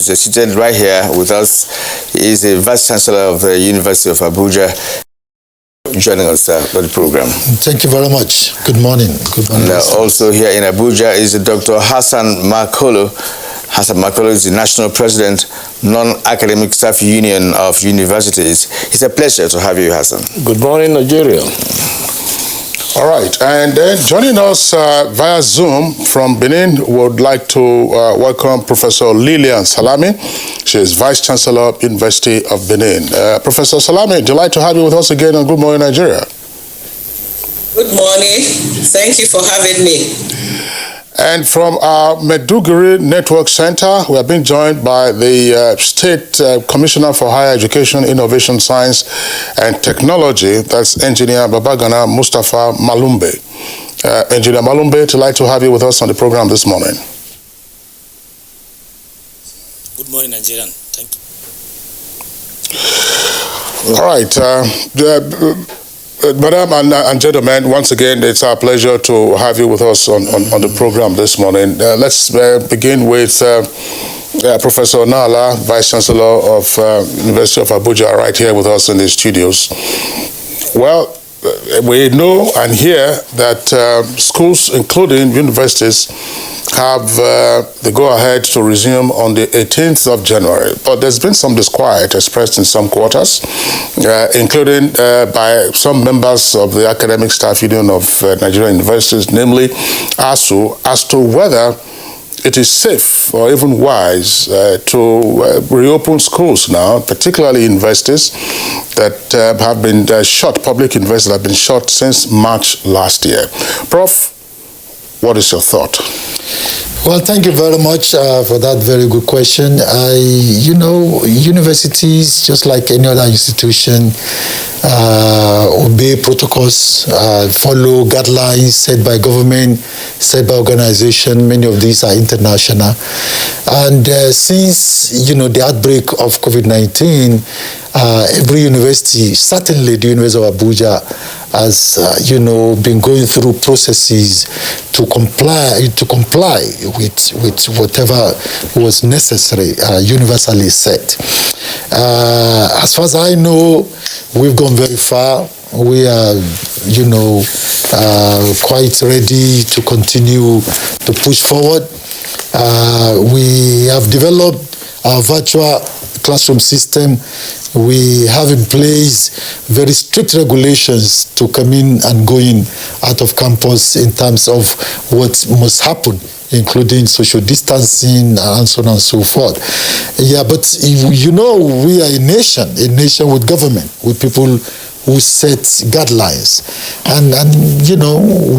He's seated right here with us. He is the Vice Chancellor of the University of Abuja, joining us for the program. Thank you very much. Good morning. Good morning. And also here in Abuja is Dr. Hassan Makolo. Hassan Makolo is the National President, Non-Academic Staff Union of Universities. It's a pleasure to have you, Hassan. Good morning, Nigeria. All right, and then joining us via Zoom from Benin, would like to welcome Professor Lilian Salami. She is Vice Chancellor of University of Benin. Professor Salami, delighted to have you with us again on Good Morning Nigeria. Good morning. Thank you for having me. And from our Meduguri Network Center, we have been joined by the State Commissioner for Higher Education, Innovation, Science and Technology. That's Engineer Babagana Mustafa Malumbe. Engineer Malumbe, delighted to have you with us on the program this morning. Good morning, Nigerian. Thank you. All right. Madam and gentlemen, once again, it's our pleasure to have you with us on the program this morning. Let's begin with Professor Nala, Vice Chancellor of University of Abuja, right here with us in the studios. Well, we know and hear that schools, including universities, have the go-ahead to resume on the 18th of January. But there's been some disquiet expressed in some quarters, including by some members of the Academic Staff Union of Nigerian Universities, namely ASU, as to whether it is safe or even wise to reopen schools now, particularly universities that have been shut, public universities have been shut since March last year. Prof, what is your thought? Well, thank you very much for that very good question. Universities, just like any other institution, obey protocols, follow guidelines set by government, set by organization. Many of these are international. And since, the outbreak of COVID-19, every university, certainly the University of Abuja, has been going through processes to comply with whatever was necessary, universally set. As far as I know, we've gone very far. We are, quite ready to continue to push forward. We have developed our virtual classroom system. We have in place very strict regulations to come in and going out of campus in terms of what must happen, including social distancing and so on and so forth. Yeah, but we are a nation with government, with people who set guidelines. And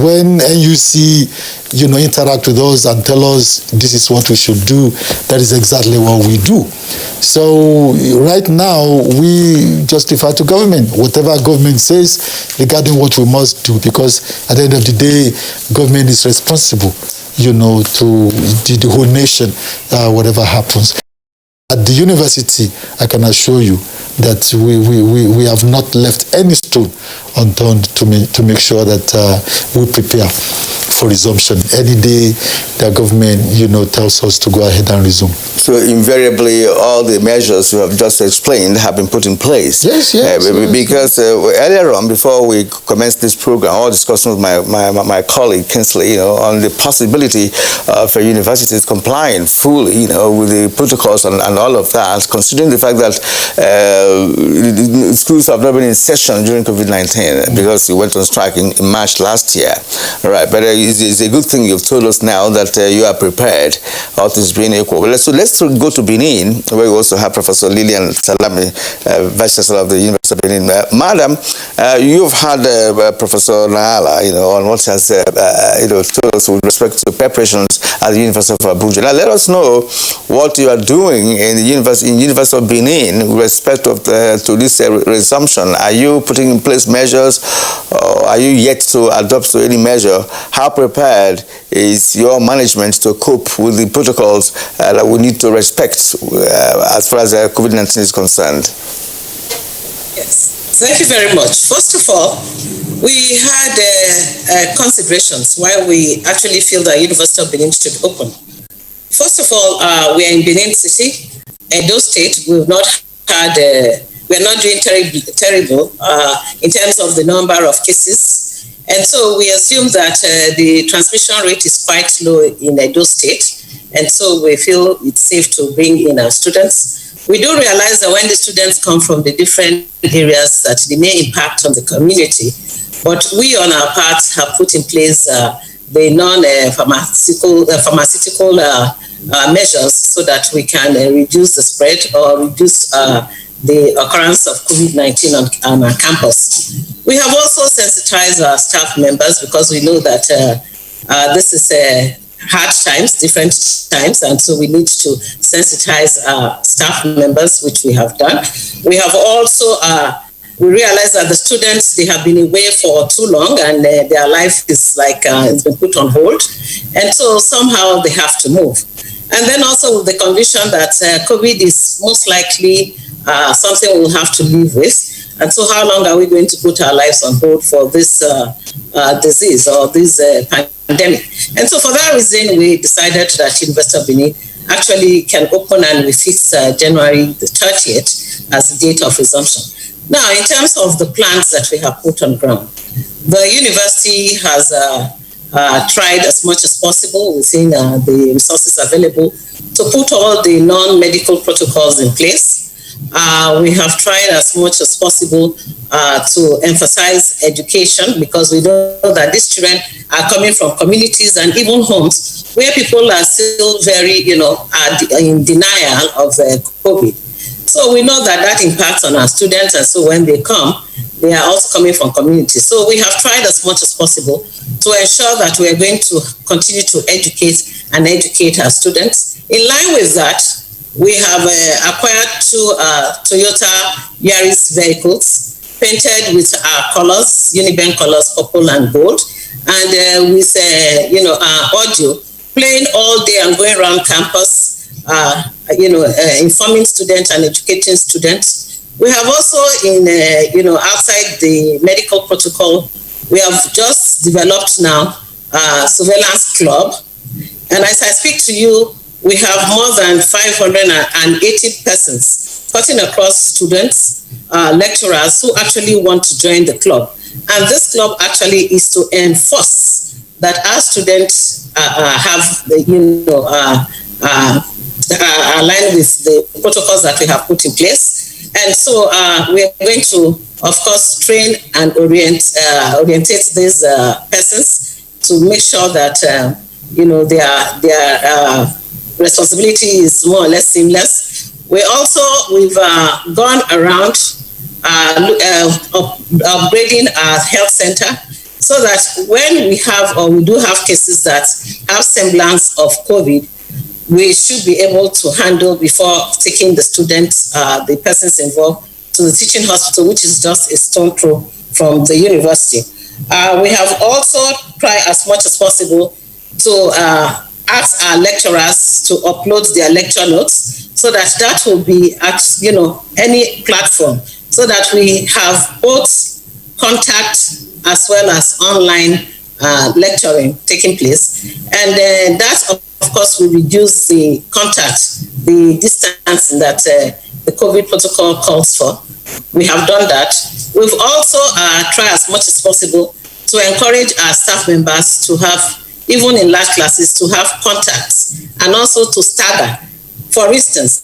when NUC, interact with us and tell us this is what we should do, that is exactly what we do. So right now, we justify to government whatever government says regarding what we must do, because at the end of the day, government is responsible, to the whole nation, whatever happens. At the university, I can assure you that we have not left any stone unturned to make sure that we prepare for resumption. Any day the government, tells us to go ahead and resume. So invariably, all the measures you have just explained have been put in place. Yes. Because earlier on, before we commenced this program, I was discussing with my colleague Kinsley, on the possibility of universities complying fully, with the protocols and all of that, considering the fact that schools have not been in session during COVID-19 because we went on strike in March last year. Right, but it's a good thing you've told us now that you are prepared, all things being equal. Well, so let's go to Benin, where we also have Professor Lilian Salami, Vice Chancellor of the University of Benin. Madam, you've had Professor Naala, on what has told us with respect to preparations at the University of Abuja. Now, let us know what you are doing in the University of Benin with respect to this resumption. Are you putting in place measures, or are you yet to adopt any measure? How prepared is your management to cope with the protocols that we need to respect as far as COVID-19 is concerned? Yes, thank you very much. First of all, we had considerations why we actually feel that University of Benin should open. First of all, we are in Benin City, Edo State. We've not had, we're not doing terrible in terms of the number of cases. And so we assume that the transmission rate is quite low in Edo State. And so we feel it's safe to bring in our students. We do realize that when the students come from the different areas that they may impact on the community, but we on our part have put in place the non-pharmaceutical measures so that we can reduce the spread or reduce the occurrence of COVID-19 on our campus. We have also sensitized our staff members because we know that this is hard times, different times, and so we need to sensitize our staff members, which we have done. We have also we realize that the students, they have been away for too long and their life is like it's been put on hold, and so somehow they have to move. And then also with the condition that COVID is most likely something we'll have to live with. And so how long are we going to put our lives on hold for this disease or this pandemic? And so for that reason, we decided that University of Benin actually can open, and we fix January the 30th as the date of resumption. Now, in terms of the plans that we have put on ground, the university has tried as much as possible within the resources available to put all the non-medical protocols in place. We have tried as much as possible to emphasize education, because we know that these children are coming from communities and even homes where people are still very, in denial of COVID. So we know that that impacts on our students, and so when they come, they are also coming from communities. So we have tried as much as possible to ensure that we are going to continue to educate our students. In line with that, we have acquired 2 Toyota Yaris vehicles painted with our colors, Uniben colors, purple and gold, and with audio playing all day and going around campus, informing students and educating students. We have also outside the medical protocol, we have just developed now a surveillance club, and as I speak to you, we have more than 580 persons cutting across students, lecturers who actually want to join the club. And this club actually is to enforce that our students align with the protocols that we have put in place. And so we are going to, of course, train and orientate these persons to make sure that their responsibility is more or less seamless. We've gone around upgrading our health center so that when we do have cases that have semblance of COVID, we should be able to handle before taking the students, the persons involved, to the teaching hospital, which is just a stone throw from the university. We have also tried as much as possible to ask our lecturers to upload their lecture notes, so that will be at any platform, so that we have both contact as well as online lecturing taking place. And that, of course, will reduce the contact, the distance that the COVID protocol calls for. We have done that. We've also tried as much as possible to encourage our staff members to have, even in large classes, to have contacts and also to stagger. For instance,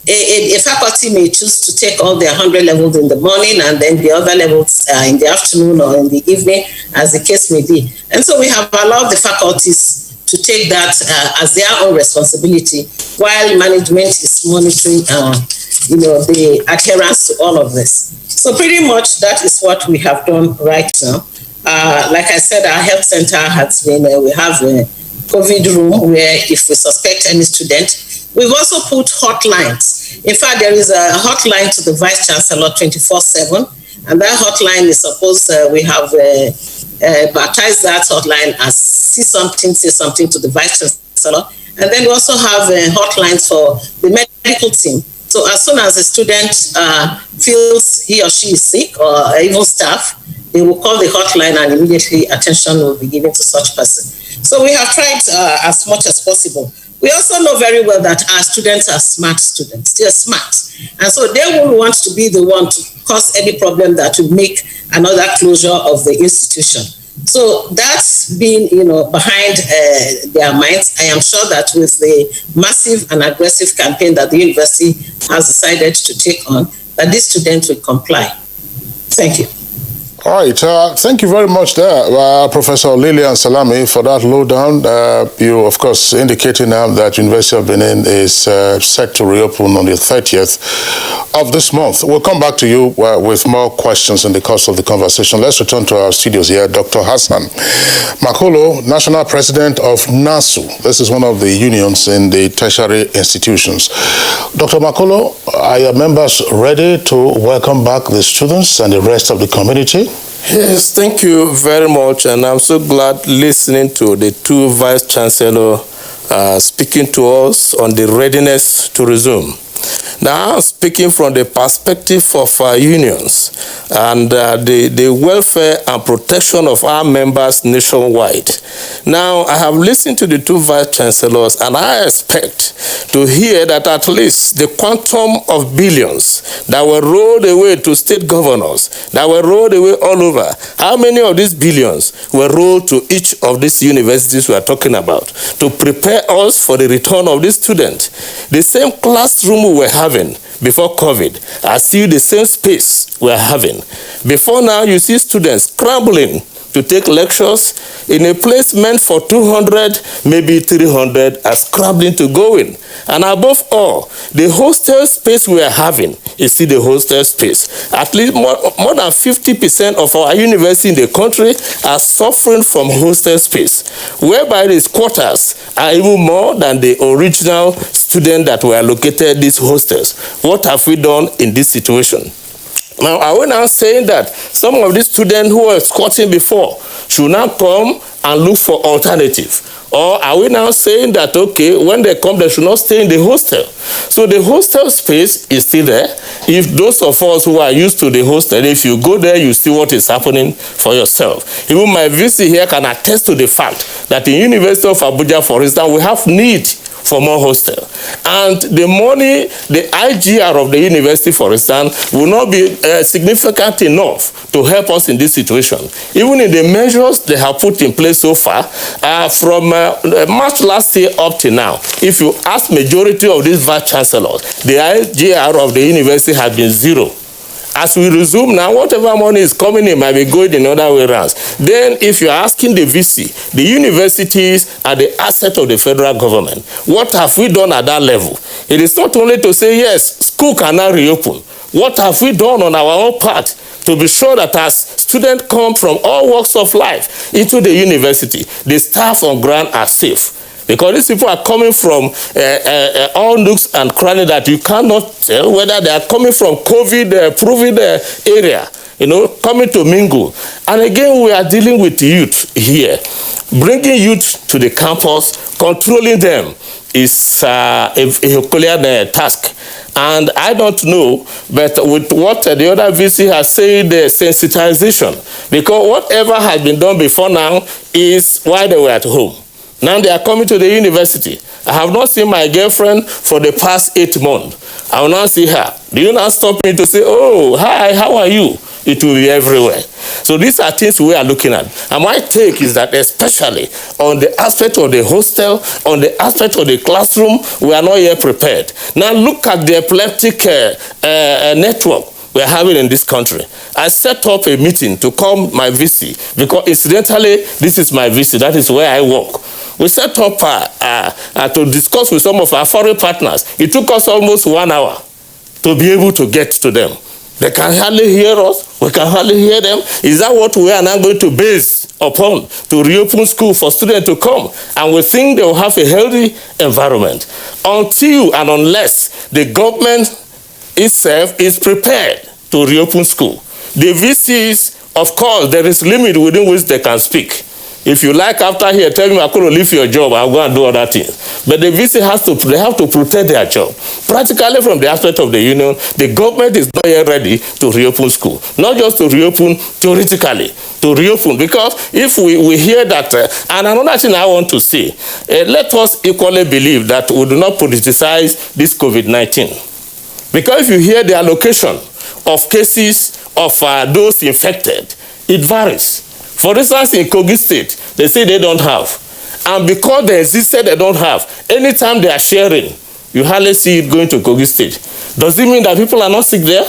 a faculty may choose to take all their 100 levels in the morning and then the other levels in the afternoon or in the evening, as the case may be. And so we have allowed the faculties to take that as their own responsibility, while management is monitoring the adherence to all of this. So pretty much that is what we have done right now. Like I said, our health center has been, we have a COVID room where if we suspect any student, we've also put hotlines. In fact, there is a hotline to the Vice Chancellor 24/7, and that hotline is supposed, we have baptized that hotline as say something to the Vice Chancellor. And then we also have hotlines for the medical team. So as soon as a student feels he or she is sick, or even staff, they will call the hotline and immediately attention will be given to such person. So we have tried as much as possible. We also know very well that our students are smart students. They are smart. And so they won't want to be the one to cause any problem that will make another closure of the institution. So that's been, behind their minds. I am sure that with the massive and aggressive campaign that the university has decided to take on, that these students will comply. Thank you. All right. Thank you very much there, Professor Lillian Salami, for that lowdown. You, of course, indicating now that University of Benin is set to reopen on the 30th of this month. We'll come back to you with more questions in the course of the conversation. Let's return to our studios here. Dr. Hassan Makolo, National President of NASU. This is one of the unions in the tertiary institutions. Dr. Makolo, are your members ready to welcome back the students and the rest of the community? Yes, thank you very much, and I'm so glad listening to the two Vice Chancellor speaking to us on the readiness to resume. Now, I'm speaking from the perspective of our unions and the welfare and protection of our members nationwide. Now, I have listened to the two Vice Chancellors, and I expect to hear that at least the quantum of billions that were rolled away to state governors, that were rolled away all over, how many of these billions were rolled to each of these universities we are talking about to prepare us for the return of these students? The same classroom we were having before COVID are still the same space we're having. Before now, you see students scrambling to take lectures in a place meant for 200, maybe 300 are scrambling to go in. And above all, the hostel space we are having is still the hostel space. At least more than 50% of our universities in the country are suffering from hostel space, whereby these quarters are even more than the original students that were allocated these hostels. What have we done in this situation? Now, are we now saying that some of these students who were squatting before should now come and look for alternative? Or are we now saying that, okay, when they come, they should not stay in the hostel? So the hostel space is still there. If those of us who are used to the hostel, if you go there, you see what is happening for yourself. Even my VC here can attest to the fact that the University of Abuja, for instance, we have need for more hostel. And the money, the IGR of the university, for instance, will not be significant enough to help us in this situation. Even in the measures they have put in place so far, from March last year up to now, if you ask majority of these vice chancellors, the IGR of the university has been zero. As we resume now, whatever money is coming in might be going in other way around. Then if you're asking the VC, the universities are the asset of the federal government. What have we done at that level? It is not only to say, yes, school cannot reopen. What have we done on our own part to be sure that as students come from all walks of life into the university, the staff on ground are safe? Because these people are coming from all nooks and crannies that you cannot tell whether they are coming from COVID-proven area, coming to mingle. And again, we are dealing with youth here. Bringing youth to the campus, controlling them is a Herculean task. And I don't know, but with what the other VC has said, the sensitization, because whatever has been done before now is while they were at home. Now they are coming to the university. I have not seen my girlfriend for the past 8 months. I will now see her. Do you now stop me to say, oh, hi, how are you? It will be everywhere. So these are things we are looking at. And my take is that especially on the aspect of the hostel, on the aspect of the classroom, we are not yet prepared. Now look at the epileptic network we are having in this country. I set up a meeting to call my VC, because incidentally, this is my VC, that is where I work. We set up to discuss with some of our foreign partners. It took us almost 1 hour to be able to get to them. They can hardly hear us. We can hardly hear them. Is that what we are now going to base upon to reopen school for students to come? And we think they will have a healthy environment. Until and unless the government itself is prepared to reopen school. The VCs, of course, there is limit within which they can speak. If you like, after here, tell me I'm going to leave your job, I'll go and do other things. But the VC they have to protect their job. Practically from the aspect of the union, the government is not yet ready to reopen school. Not just to reopen theoretically, to reopen. Because if we hear that, and another thing I want to say, let us equally believe that we do not politicize this COVID-19. Because if you hear the allocation of cases of those infected, it varies. For instance, in Kogi State, they say they don't have. And because they existed, they don't have. Anytime they are sharing, you hardly see it going to Kogi State. Does it mean that people are not sick there?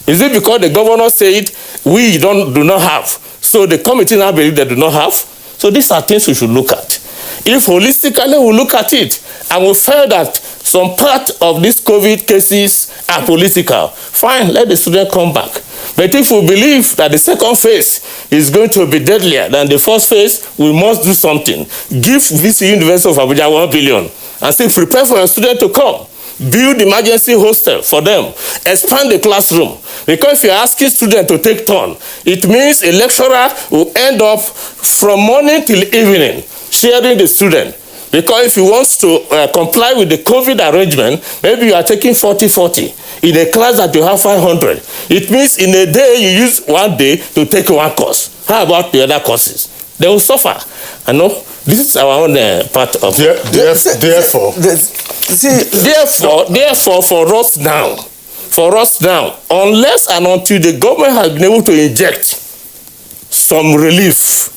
Is it because the governor said we do not have? So the committee now believe they do not have? So these are things we should look at. If holistically we look at it and we feel that some part of these COVID cases are political, fine, let the student come back. But if we believe that the second phase is going to be deadlier than the first phase, we must do something. Give VC University of Abuja 1 billion and say prepare for your student to come. Build emergency hostel for them. Expand the classroom. Because if you're asking students to take turn, it means a lecturer will end up from morning till evening sharing the student. Because if you want to comply with the COVID arrangement, maybe you are taking 40-40 in a class that you have 500. It means in a day you use 1 day to take 1 course. How about the other courses? They will suffer. I know this is our own part of it. Therefore, for us now, unless and until the government has been able to inject some relief,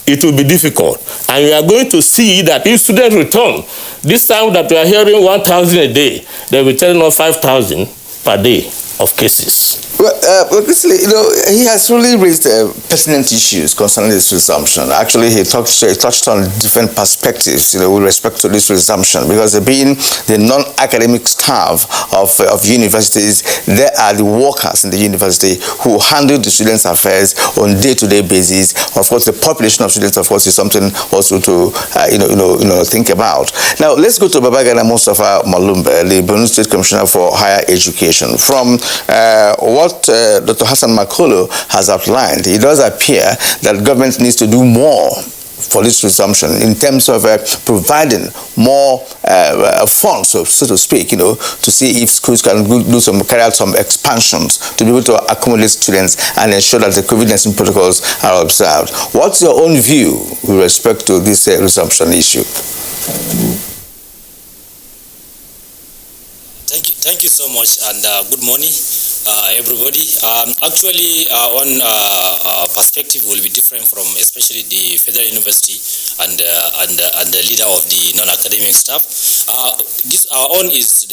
it will be difficult. And we are going to see that if students return, this time that we are hearing 1,000 a day, they will be telling us 5,000 per day of cases. Well, he has really raised pertinent issues concerning this resumption. Actually, he touched on different perspectives, with respect to this resumption, because being the non-academic staff of universities, they are the workers in the university who handle the students' affairs on day-to-day basis. Of course, the population of students, of course, is something also to think about. Now, let's go to Babagana Mustafa Malumbe, the Borno State Commissioner for Higher Education. From what Dr. Hassan Makolo has outlined, it does appear that government needs to do more for this resumption in terms of providing more funds, so to speak, to see if schools can carry out some expansions to be able to accommodate students and ensure that the COVID-19 protocols are observed. What's your own view with respect to this resumption issue? Thank you so much, and good morning, everybody. Actually, one perspective will be different from especially the Federal University and the leader of the non-academic staff. Our own is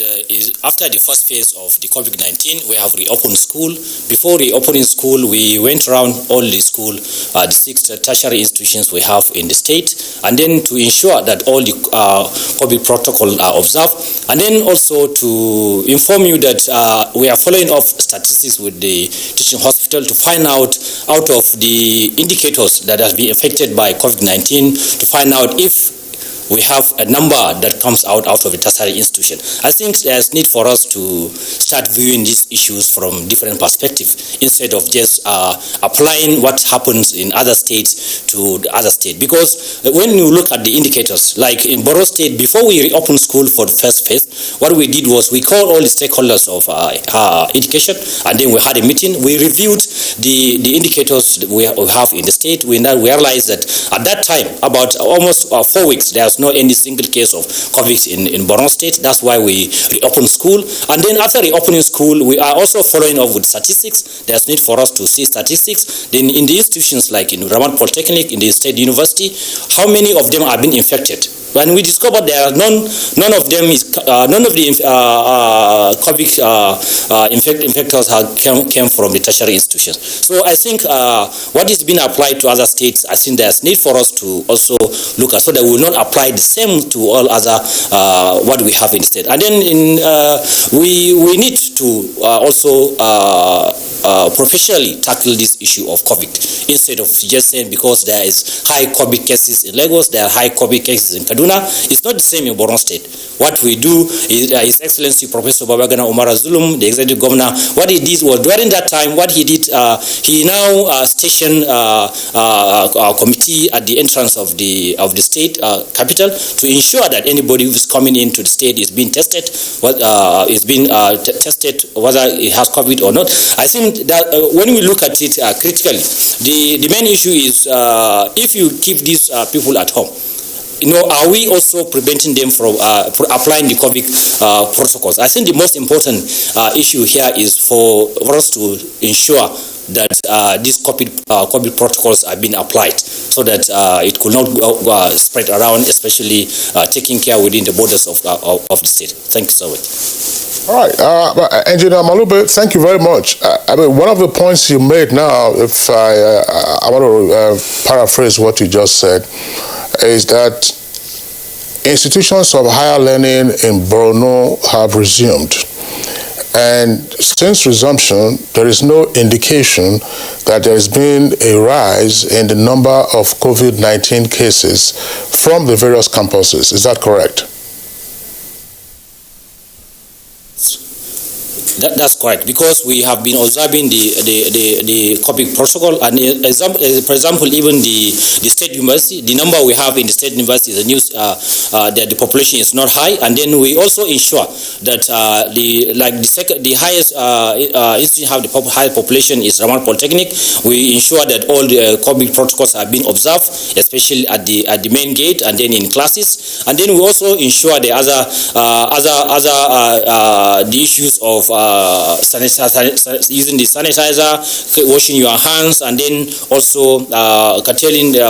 after the first phase of the COVID-19, we have reopened school. Before reopening school, we went around all the school, the 6 tertiary institutions we have in the state, and then to ensure that all the COVID protocol are observed, and then also to inform you that we are following up statistics with the teaching hospital to find out of the indicators that have been affected by COVID-19, to find out if we have a number that comes out of a tertiary institution. I think there's need for us to start viewing these issues from different perspectives instead of just applying what happens in other states to the other state. Because when you look at the indicators, like in Borno State, before we reopened school for the first phase, what we did was we called all the stakeholders of education, and then we had a meeting. We reviewed the indicators that we have in the state. We now realized that at that time, about almost 4 weeks, there's not any single case of COVID in Borno State. That's why we reopened school. And then after reopening school, we are also following up with statistics. There's need for us to see statistics. Then in the institutions like in Ramat Polytechnic, in the State University, how many of them are being infected? When we discovered there are none of the COVID infectors came from the tertiary institutions. So I think what is being applied to other states, I think there's need for us to also look at, so that we will not apply the same to all other what we have in the state. And then we need to also professionally tackle this issue of COVID, instead of just saying because there is high COVID cases in Lagos, there are high COVID cases in Kaduna. It's not the same in Borno State. What we do is His Excellency Professor Babagana Umar Zulum, the executive governor, what he did was during that time, what he did, he now stationed a committee at the entrance of the state capital to ensure that anybody who's coming into the state is being tested, tested whether it has COVID or not. I think think that when we look at it critically, the main issue is if you keep these people at home, are we also preventing them from applying the COVID protocols? I think the most important issue here is for us to ensure that these COVID protocols are being applied so that it could not spread around, especially taking care within the borders of the state. Thank you so much. All right, Engineer Malube, thank you very much. I mean, one of the points you made now, if I want to paraphrase what you just said, is that institutions of higher learning in Borno have resumed. And since resumption, there is no indication that there has been a rise in the number of COVID-19 cases from the various campuses. Is that correct? That's correct, because we have been observing the COVID protocol, and for example, even the state university, the number we have in the state university is that the population is not high, and then we also ensure that the highest institution have the highest population is Ramal Polytechnic. We ensure that all the COVID protocols are being observed, especially at the main gate and then in classes, and then we also ensure the the issues of using the sanitizer, washing your hands, and then also curtailing the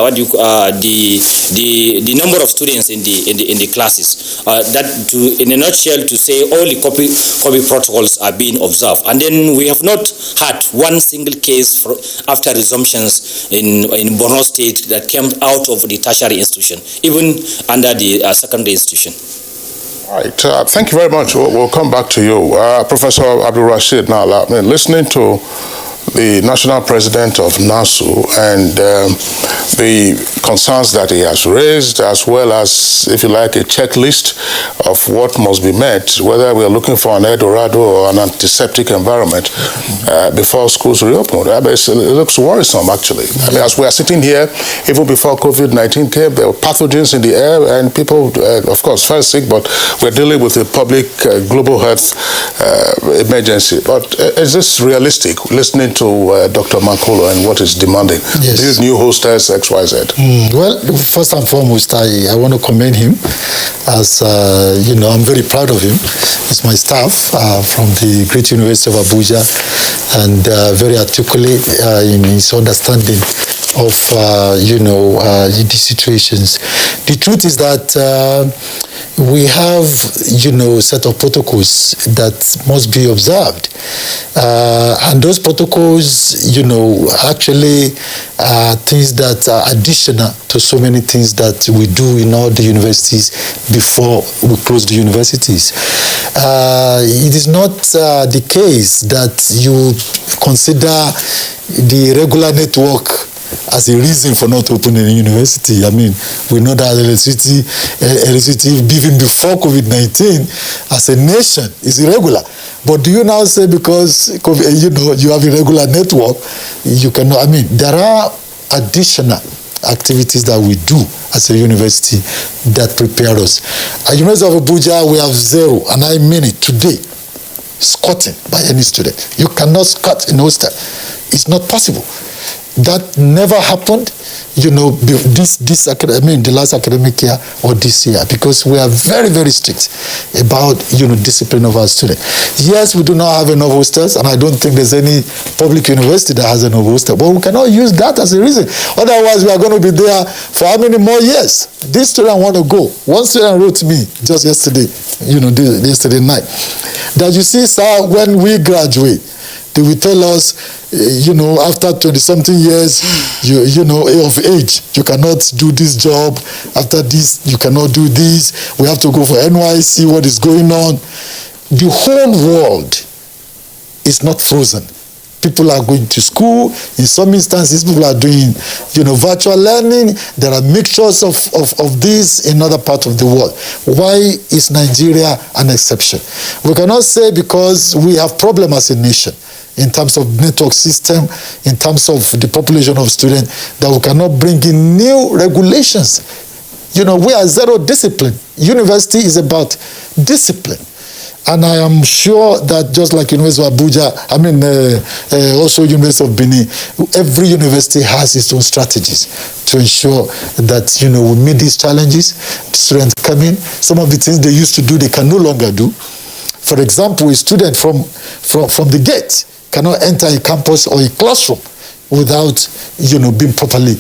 number of students in the classes. That, in a nutshell, to say all the COVID protocols are being observed, and then we have not had one single case after resumptions in Borno State that came out of the tertiary institution, even under the secondary institution. All right, thank you very much. We'll come back to you. Professor Abdul Rashid, now, listening to the national president of NASU and the concerns that he has raised, as well as, if you like, a checklist of what must be met, whether we are looking for an Eldorado or an antiseptic environment before schools reopen. It looks worrisome, actually. I mean, as we are sitting here, even before COVID-19 came, there were pathogens in the air, and people, of course, fell sick, but we're dealing with a public global health emergency. But is this realistic, listening to Dr. Mankolo and what is demanding? Yes. These new hostels, XYZ. Well, first and foremost, I want to commend him. As I'm very proud of him. He's my staff from the Great University of Abuja, and very articulate in his understanding of the situations. The truth is that we have set of protocols that must be observed, and those protocols actually are things that are additional to so many things that we do in all the universities before we close the universities. It is not the case that you consider the regular network as a reason for not opening a university. I mean, we know that electricity even before COVID-19 as a nation is irregular. But do you now say because you have a regular network, you cannot? I mean, there are additional activities that we do as a university that prepare us. At University of Abuja, we have zero, and I mean it today, squatting by any student. You cannot squat in hostel. It's not possible. That never happened, the last academic year or this year, because we are very, very strict about, discipline of our students. Yes, we do not have enough hostels, and I don't think there's any public university that has enough hostels, but we cannot use that as a reason. Otherwise, we are going to be there for how many more years? This student want to go. One student wrote to me just yesterday, yesterday night, that you see, sir, when we graduate, they will tell us, after 20-something years, of age, you cannot do this job. After this, you cannot do this. We have to go for NYC, what is going on. The whole world is not frozen. People are going to school. In some instances, people are doing, virtual learning. There are mixtures of this in other parts of the world. Why is Nigeria an exception? We cannot say because we have problems as a nation in terms of network system, in terms of the population of students, that we cannot bring in new regulations. We are zero discipline. University is about discipline. And I am sure that just like University of Abuja, also University of Benin, every university has its own strategies to ensure that, we meet these challenges. Students come in, some of the things they used to do, they can no longer do. For example, a student from the gate cannot enter a campus or a classroom without, being properly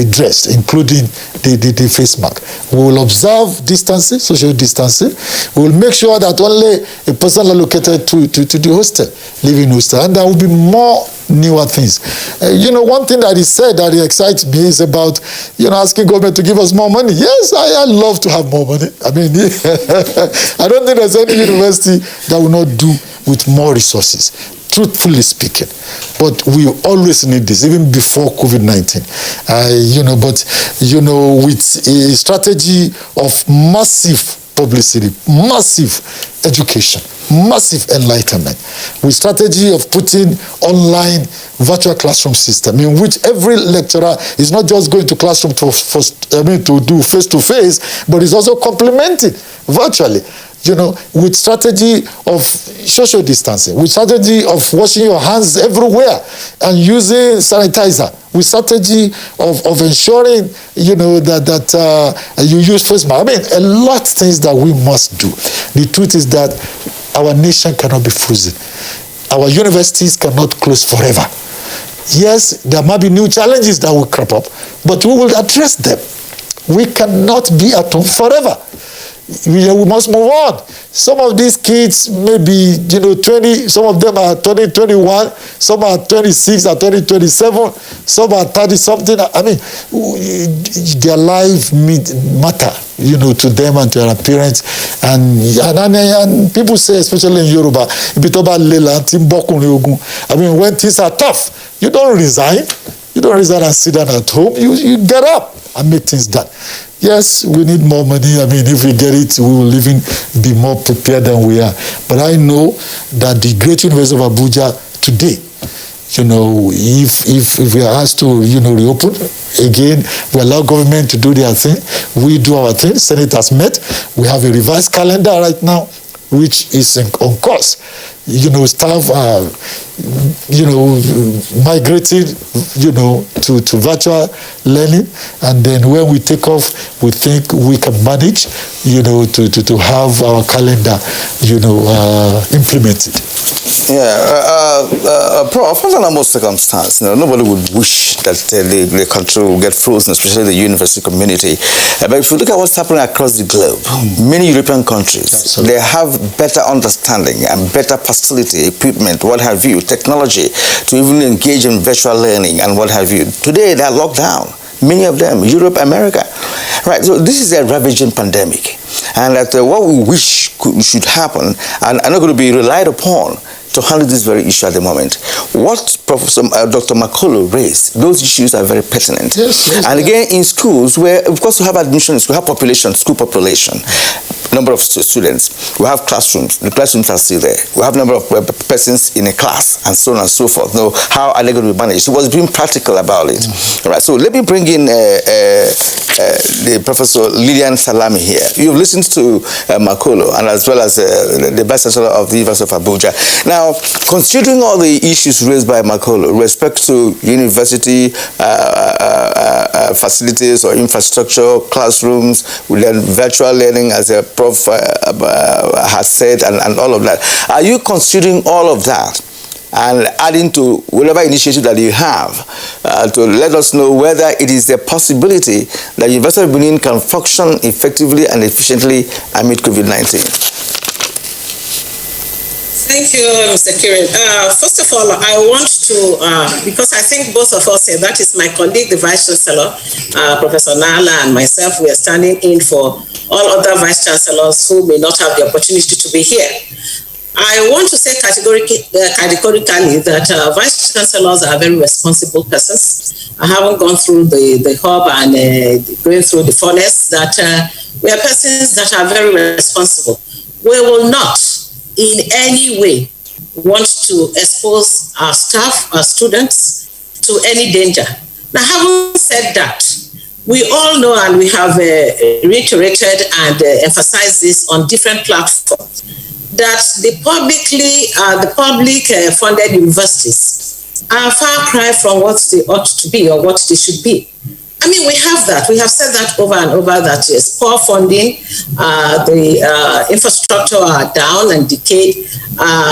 dressed, including the face mask. We will observe distancing, social distancing. We will make sure that only a person allocated to the hostel, living hostel, and there will be more newer things. One thing that is said that excites me is about, asking government to give us more money. Yes, I love to have more money. I don't think there's any university that will not do with more resources, truthfully speaking. But we always need this, even before COVID-19. With a strategy of massive publicity, massive education, massive enlightenment, with strategy of putting online virtual classroom system in which every lecturer is not just going to classroom to do face-to-face, but is also complemented virtually. With strategy of social distancing, with strategy of washing your hands everywhere and using sanitizer, with strategy of ensuring, that you use face mask. A lot of things that we must do. The truth is that our nation cannot be frozen. Our universities cannot close forever. Yes, there might be new challenges that will crop up, but we will address them. We cannot be at home forever. We must move on. Some of these kids may be, 20, some of them are 20, 21, some are 26, are 20, 27, some are 30-something. Their life matter, to them and to their parents. And people say, especially in Yoruba, when things are tough, you don't resign. You don't resign and sit down at home. You get up and make things done. Yes, we need more money. If we get it, we will even be more prepared than we are. But I know that the great University of Abuja today, if we are asked to, reopen, again, we allow government to do their thing. We do our thing. Senate has met. We have a revised calendar right now, which is on course. Staff are, migrated, to virtual learning. And then when we take off, we think we can manage, to have our calendar, implemented. Yeah, Prof, under normal circumstance, nobody would wish that the country will get frozen, especially the university community. But if you look at what's happening across the globe, many European countries, absolutely, they have better understanding and better facility, equipment, what have you, technology, to even engage in virtual learning and what have you. Today, they are locked down. Many of them, Europe, America. Right, so this is a ravaging pandemic. And that what we wish should happen and are not going to be relied upon to handle this very issue at the moment. What Professor Dr. Makolo raised, those issues are very pertinent. Yes, and again, in schools, where of course we have admissions, we have population, school population, number of students, we have classrooms, the classrooms are still there. We have number of persons in a class, and so on and so forth. Now, how are they going to be managed? So was being practical about it. All right, so let me bring in the Professor Lilian Salami here. You've listened to Makolo, and as well as the Vice Chancellor of the University of Abuja. Now, considering all the issues raised by Makolo with respect to university facilities or infrastructure, classrooms, then virtual learning, as a Prof has said, and all of that, are you considering all of that and adding to whatever initiative that you have to let us know whether it is a possibility that University of Benin can function effectively and efficiently amid COVID-19? Thank you, Mr. Kirin. First of all, I want to, because I think both of us, that is my colleague, the Vice Chancellor, Professor Nala, and myself, we are standing in for all other Vice Chancellors who may not have the opportunity to be here. I want to say categorically that Vice Chancellors are very responsible persons. I haven't gone through the hub and going through the furnace, that we are persons that are very responsible. We will not in any way want to expose our staff, our students, to any danger. Now, having said that, we all know, and we have reiterated and emphasized this on different platforms, that the public funded universities are far cry from what they ought to be or what they should be. I mean, we have that. We have said that over and over, that yes, poor funding, the infrastructure are down and decayed,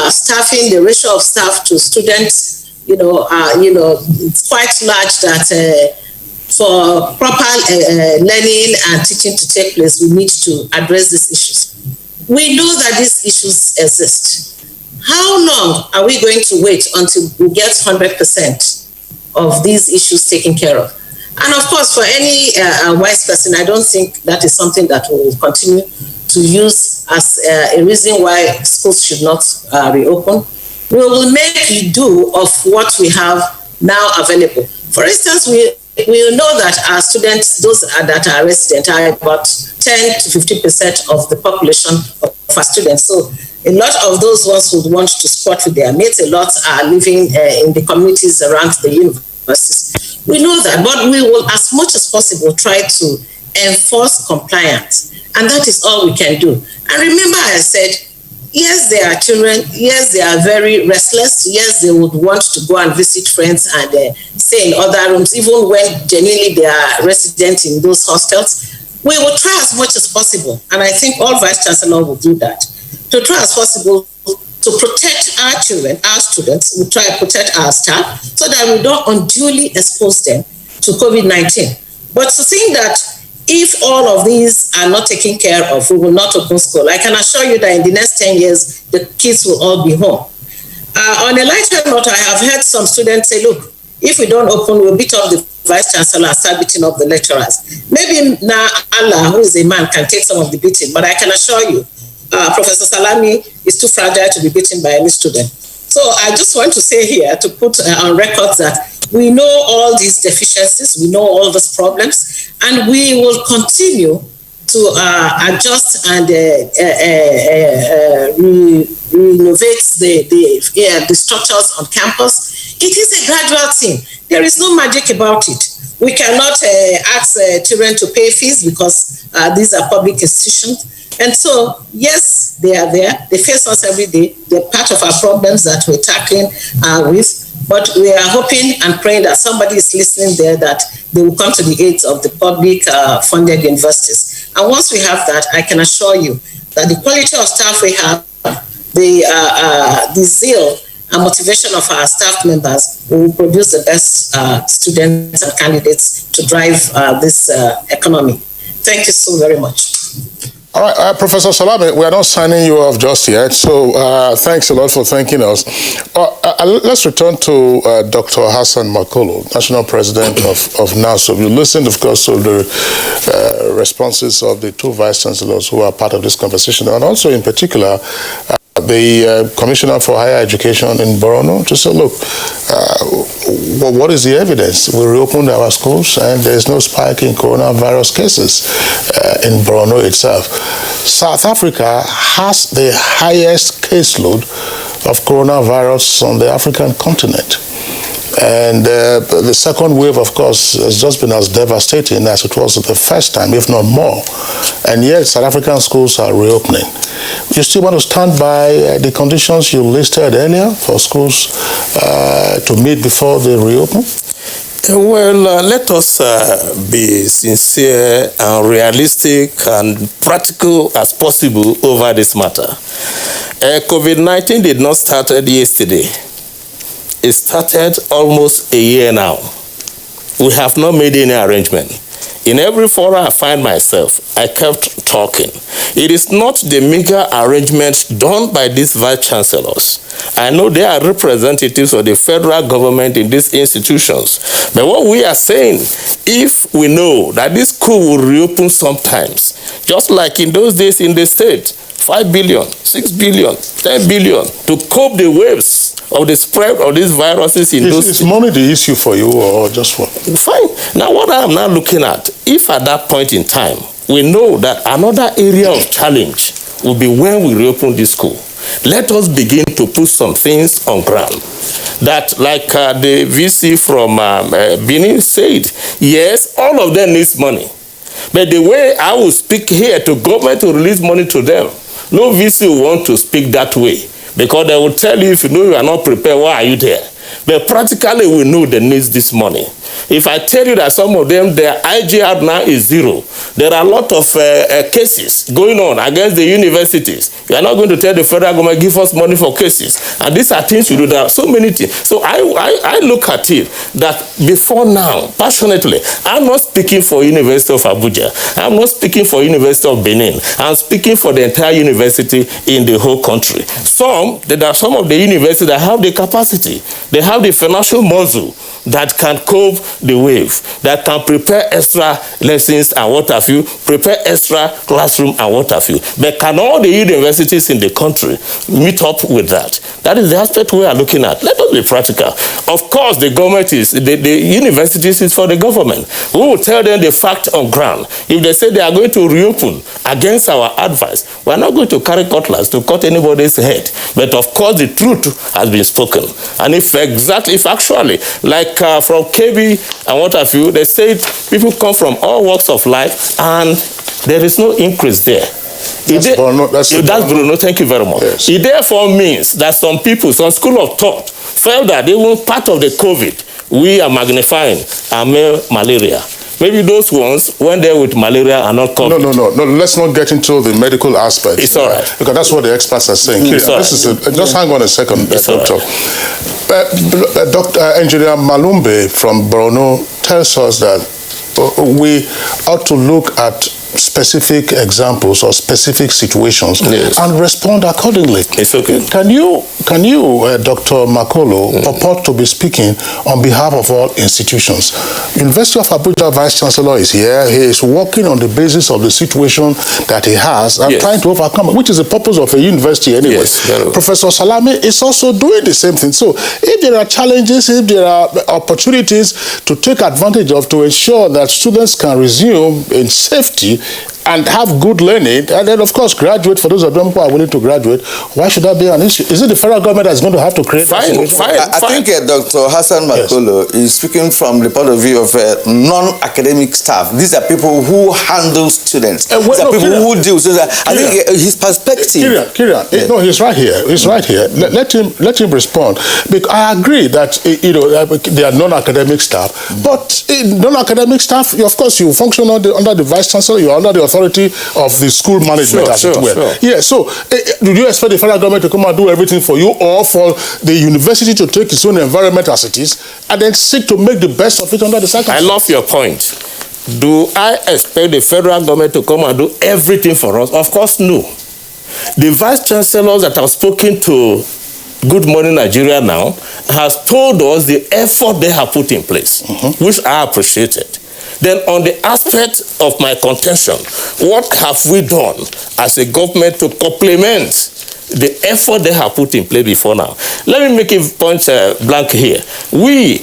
staffing, the ratio of staff to students, it's quite large, that for proper learning and teaching to take place, we need to address these issues. We know that these issues exist. How long are we going to wait until we get 100% of these issues taken care of? And of course, for any wise person, I don't think that is something that we will continue to use as a reason why schools should not reopen. We will make do of what we have now available. For instance, we know that our students, those that are resident, are about 10 to 50% of the population of our students. So a lot of those ones would want to sport with their mates. A lot are living in the communities around the universities. We know that, but we will, as much as possible, try to enforce compliance. And that is all we can do. And remember, I said, yes, they are children. Yes, they are very restless. Yes, they would want to go and visit friends and stay in other rooms, even when genuinely they are resident in those hostels. We will try as much as possible, and I think all Vice Chancellor will do that, to try as possible to protect our children, our students. We try to protect our staff so that we don't unduly expose them to COVID-19. But to think that if all of these are not taken care of, we will not open school. I can assure you that in the next 10 years, the kids will all be home. On a lighter note, I have heard some students say, look, if we don't open, we'll beat up the Vice Chancellor and start beating up the lecturers. Maybe now Allah, who is a man, can take some of the beating, but I can assure you, Professor Salami is too fragile to be beaten by any student. So I just want to say here, to put on record, that we know all these deficiencies, we know all these problems, and we will continue to adjust and renovate the structures on campus. It is a gradual thing. There is no magic about it. We cannot ask children to pay fees because these are public institutions. And so, yes, they are there. They face us every day. They're part of our problems that we're tackling with. But we are hoping and praying that somebody is listening there, that they will come to the aid of the public funded universities. And once we have that, I can assure you that the quality of staff we have, the zeal and motivation of our staff members, will produce the best students and candidates to drive this economy. Thank you so very much. All right, Professor Salami, we are not signing you off just yet, so thanks a lot for thanking us. Let's return to Dr. Hassan Makolo, National President of NASO. You listened, of course, to the responses of the two Vice Chancellors who are part of this conversation, and also in particular, the Commissioner for Higher Education in Borno, to say, look, what is the evidence? We reopened our schools and there's no spike in coronavirus cases in Borno itself. South Africa has the highest caseload of coronavirus on the African continent. And the second wave, of course, has just been as devastating as it was the first time, if not more. And yet, South African schools are reopening. You still want to stand by the conditions you listed earlier for schools to meet before they reopen? Well, let us be sincere and realistic and practical as possible over this matter. COVID-19 did not start yesterday. It started almost a year now. We have not made any arrangement. In every forum I find myself, I kept talking. It is not the meager arrangements done by these vice chancellors. I know they are representatives of the federal government in these institutions. But what we are saying, if we know that this school will reopen sometimes, just like in those days in the state, 5 billion, 6 billion, 10 billion to cope the waves of the spread of these viruses in those... Is money the issue for you or just what? Fine. Now what I am now looking at, if at that point in time, we know that another area of challenge will be when we reopen this school, let us begin to put some things on ground. That, like the VC from Benin said, yes, all of them needs money. But the way I will speak here to government to release money to them, No VC will want to speak that way because they will tell you if you know you are not prepared, why are you there? But practically we know they need this money. If I tell you that some of them, their IGR now is 0, there are a lot of cases going on against the universities. You are not going to tell the federal government, give us money for cases. And these are things you do. There are so many things. So I look at it that before now, passionately, I'm not speaking for University of Abuja. I'm not speaking for University of Benin. I'm speaking for the entire university in the whole country. There are some of the universities that have the capacity. They have the financial muscle that can cope the wave, that can prepare extra lessons and what have you, prepare extra classroom and what have you. But can all the universities in the country meet up with that? That is the aspect we are looking at. Let us be practical. Of course, the government is, the universities is for the government. We will tell them the fact on ground. If they say they are going to reopen against our advice, we are not going to carry cutlass to cut anybody's head. But of course, the truth has been spoken. And if actually, like from KB and what have you, they said people come from all walks of life and there is no increase there. That's Bruno, thank you very much. Yes. It therefore means that some people, some school of thought, felt that even part of the COVID, we are magnifying malaria. Maybe those ones went there with malaria and not COVID. No. Let's not get into the medical aspect. It's all right. Because that's what the experts are saying. Just hang on a second, Doctor. Right. Dr. Engineer Malumbe from Borno tells us that we ought to look at specific examples or specific situations and respond accordingly. It's okay. Can you, Dr. Makolo, purport to be speaking on behalf of all institutions? University of Abuja Vice Chancellor is here. He is working on the basis of the situation that he has and trying to overcome it, which is the purpose of a university anyway. Yes, Professor Salame is also doing the same thing. So if there are challenges, if there are opportunities to take advantage of to ensure that students can resume in safety and have good learning, and then of course graduate, for those of them who are willing to graduate, why should that be an issue? Is it the federal government that's going to have to create I think Dr. Hassan Makolo is speaking from the point of view of non-academic staff. These are people who handle students. These are people who deal with students. I think his perspective. Kieran, no, he's right here. He's right here. Let him respond. Because I agree that they are non-academic staff, but non-academic staff, of course, you function under the vice chancellor. You are under the authority of the school management, as it were. Yeah, so do you expect the federal government to come and do everything for you, or for the university to take its own environment as it is and then seek to make the best of it under the circumstances? I love your point. Do I expect the federal government to come and do everything for us? Of course, no. The vice chancellors that have spoken to Good Morning Nigeria now has told us the effort they have put in place, which I appreciated. Then on the aspect of my contention, what have we done as a government to complement the effort they have put in place before now? Let me make a point blank here. We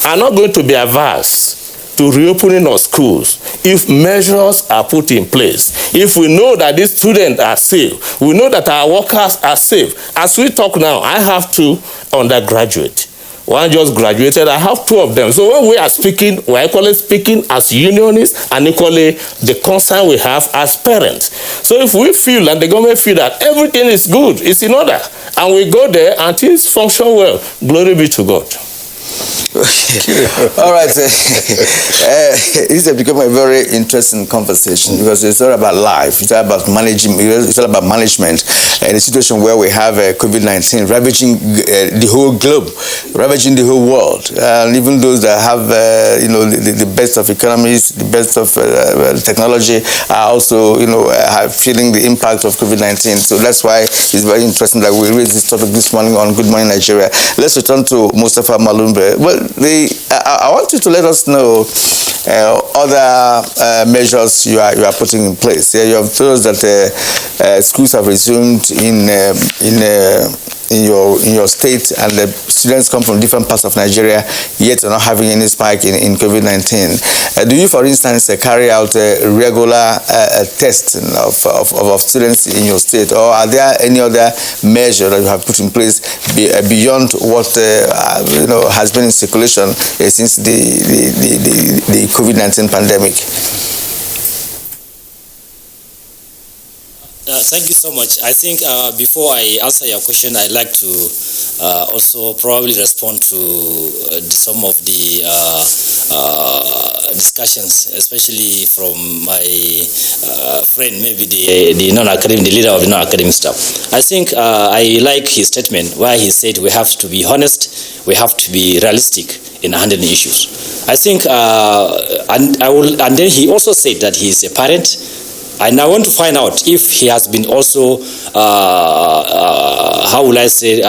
are not going to be averse to reopening of schools if measures are put in place. If we know that these students are safe, we know that our workers are safe. As we talk now, I have 2 undergraduates. One just graduated, I have 2 of them. So when we are speaking, we are equally speaking as unionists and equally the concern we have as parents. So if we feel and the government feel that everything is good, it's in order, and we go there and things function well, glory be to God. All right. This has become a very interesting conversation because it's all about life. It's all about managing. It's all about management. In a situation where we have COVID-19 ravaging the whole globe, ravaging the whole world, and even those that have the best of economies, the best of technology, are also feeling the impact of COVID-19. So that's why it's very interesting that we raised this topic this morning on Good Morning Nigeria. Let's return to Mustafa Malumbe. Well, I want you to let us know other measures you are putting in place. You have told us that schools have resumed in your state, and the students come from different parts of Nigeria, yet are not having any spike in COVID-19. Do you, for instance, carry out regular testing of students in your state, or are there any other measure that you have put in place beyond what has been in circulation since the COVID-19 pandemic? Thank you so much. I think before I answer your question, I'd like to also probably respond to some of the discussions, especially from my friend, maybe the non-academic, the leader of the non-academic staff. I think I like his statement where he said we have to be honest, we have to be realistic in handling issues. I think, and then he also said that he is a parent. And I want to find out if he has been also, how will I say,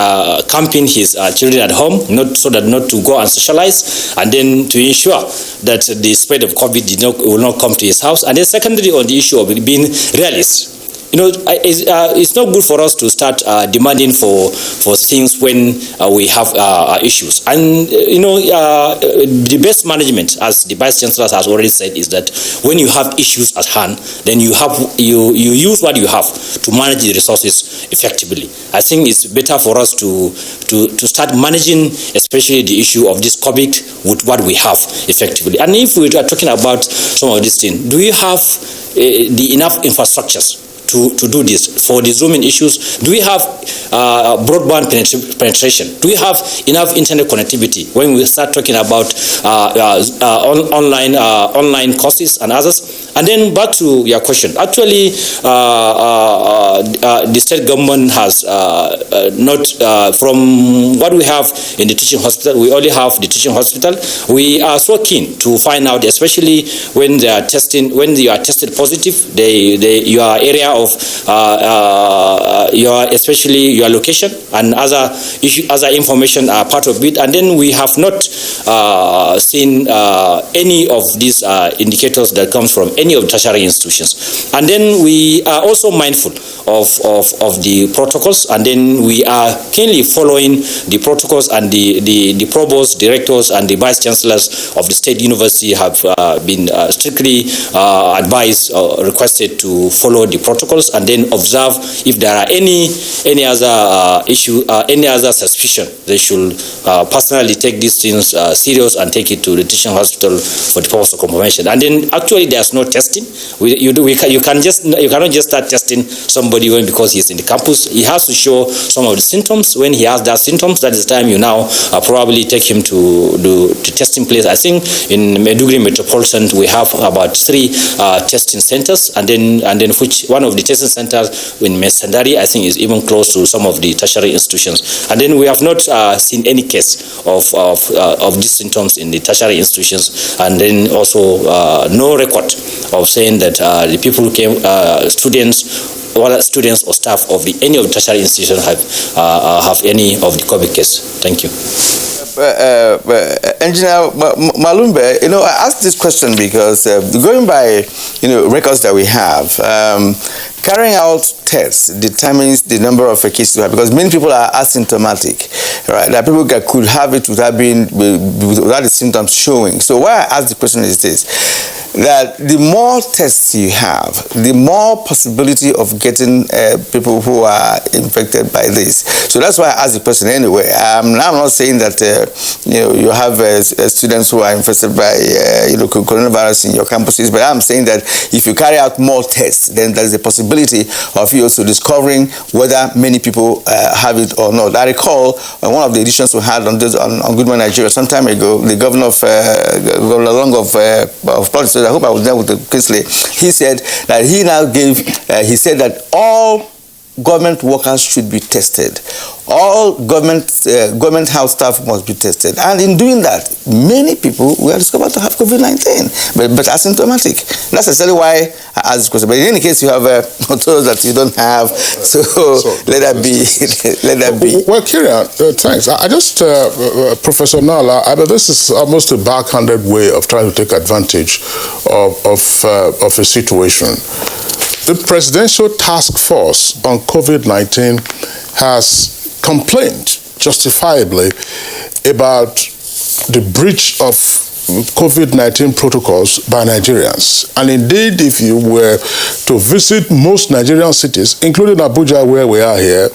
camping his children at home, not to go and socialize, and then to ensure that the spread of COVID will not come to his house. And then secondly, on the issue of being realist. It's not good for us to start demanding for things when we have issues. And the best management, as the Vice Chancellor has already said, is that when you have issues at hand, then you use what you have to manage the resources effectively. I think it's better for us to start managing, especially the issue of this COVID, with what we have effectively. And if we are talking about some of these things, do you have the enough infrastructures to do this? For the Zooming issues, do we have broadband penetration? Do we have enough internet connectivity when we start talking about online courses and others? And then back to your question. Actually, the state government has not, from what we have in the teaching hospital, we only have the teaching hospital. We are so keen to find out, especially when they are testing, when you are tested positive, your area of especially your location and other information are part of it. And then we have not seen any of these indicators that comes from any of the tertiary institutions. And then we are also mindful of the protocols, and then we are keenly following the protocols, and the provosts, directors, and the vice chancellors of the state university have been strictly advised or requested to follow the protocols, and then observe if there are any other issue, any other suspicion. They should personally take these things serious and take it to the teaching hospital for the purpose of confirmation. And then actually there's no testing. You cannot just start testing somebody because he's in the campus. He has to show some of the symptoms. When he has that symptoms, that is the time you now probably take him to testing place. I think in Maiduguri Metropolitan we have about 3 testing centers, and then which one of the testing centers in Mesandari, I think, is even close to some of the tertiary institutions. And then we have not seen any case of these symptoms in the tertiary institutions, and then also no record of saying that the people who came, students or staff of any of the tertiary institutions have any of the COVID case. Thank you. Engineer Malumbe, I asked this question because going by, records that we have, carrying out tests determines the number of cases we have, because many people are asymptomatic, right? That people could have it without the symptoms showing. So why I ask the question is this, that the more tests you have, the more possibility of getting people who are infected by this. So that's why I asked the question anyway. I'm not saying that you have students who are infected by coronavirus in your campuses, but I'm saying that if you carry out more tests, then there's a possibility of you also discovering whether many people have it or not. I recall one of the editions we had on Good Morning Nigeria some time ago, the governor of Policy, I hope I was there with Kingsley, he said that he now he said that all government workers should be tested. All government house staff must be tested. And in doing that, many people were discovered to have COVID-19, but asymptomatic. That's essentially why I asked this question. But in any case, you have told us that you don't have, so let that be. Let that be. Well, Kieran, thanks. I just, Professor Nala, this is almost a backhanded way of trying to take advantage of a situation. The Presidential Task Force on COVID-19 has complained justifiably about the breach of COVID-19 protocols by Nigerians. And indeed, if you were to visit most Nigerian cities, including Abuja, where we are here,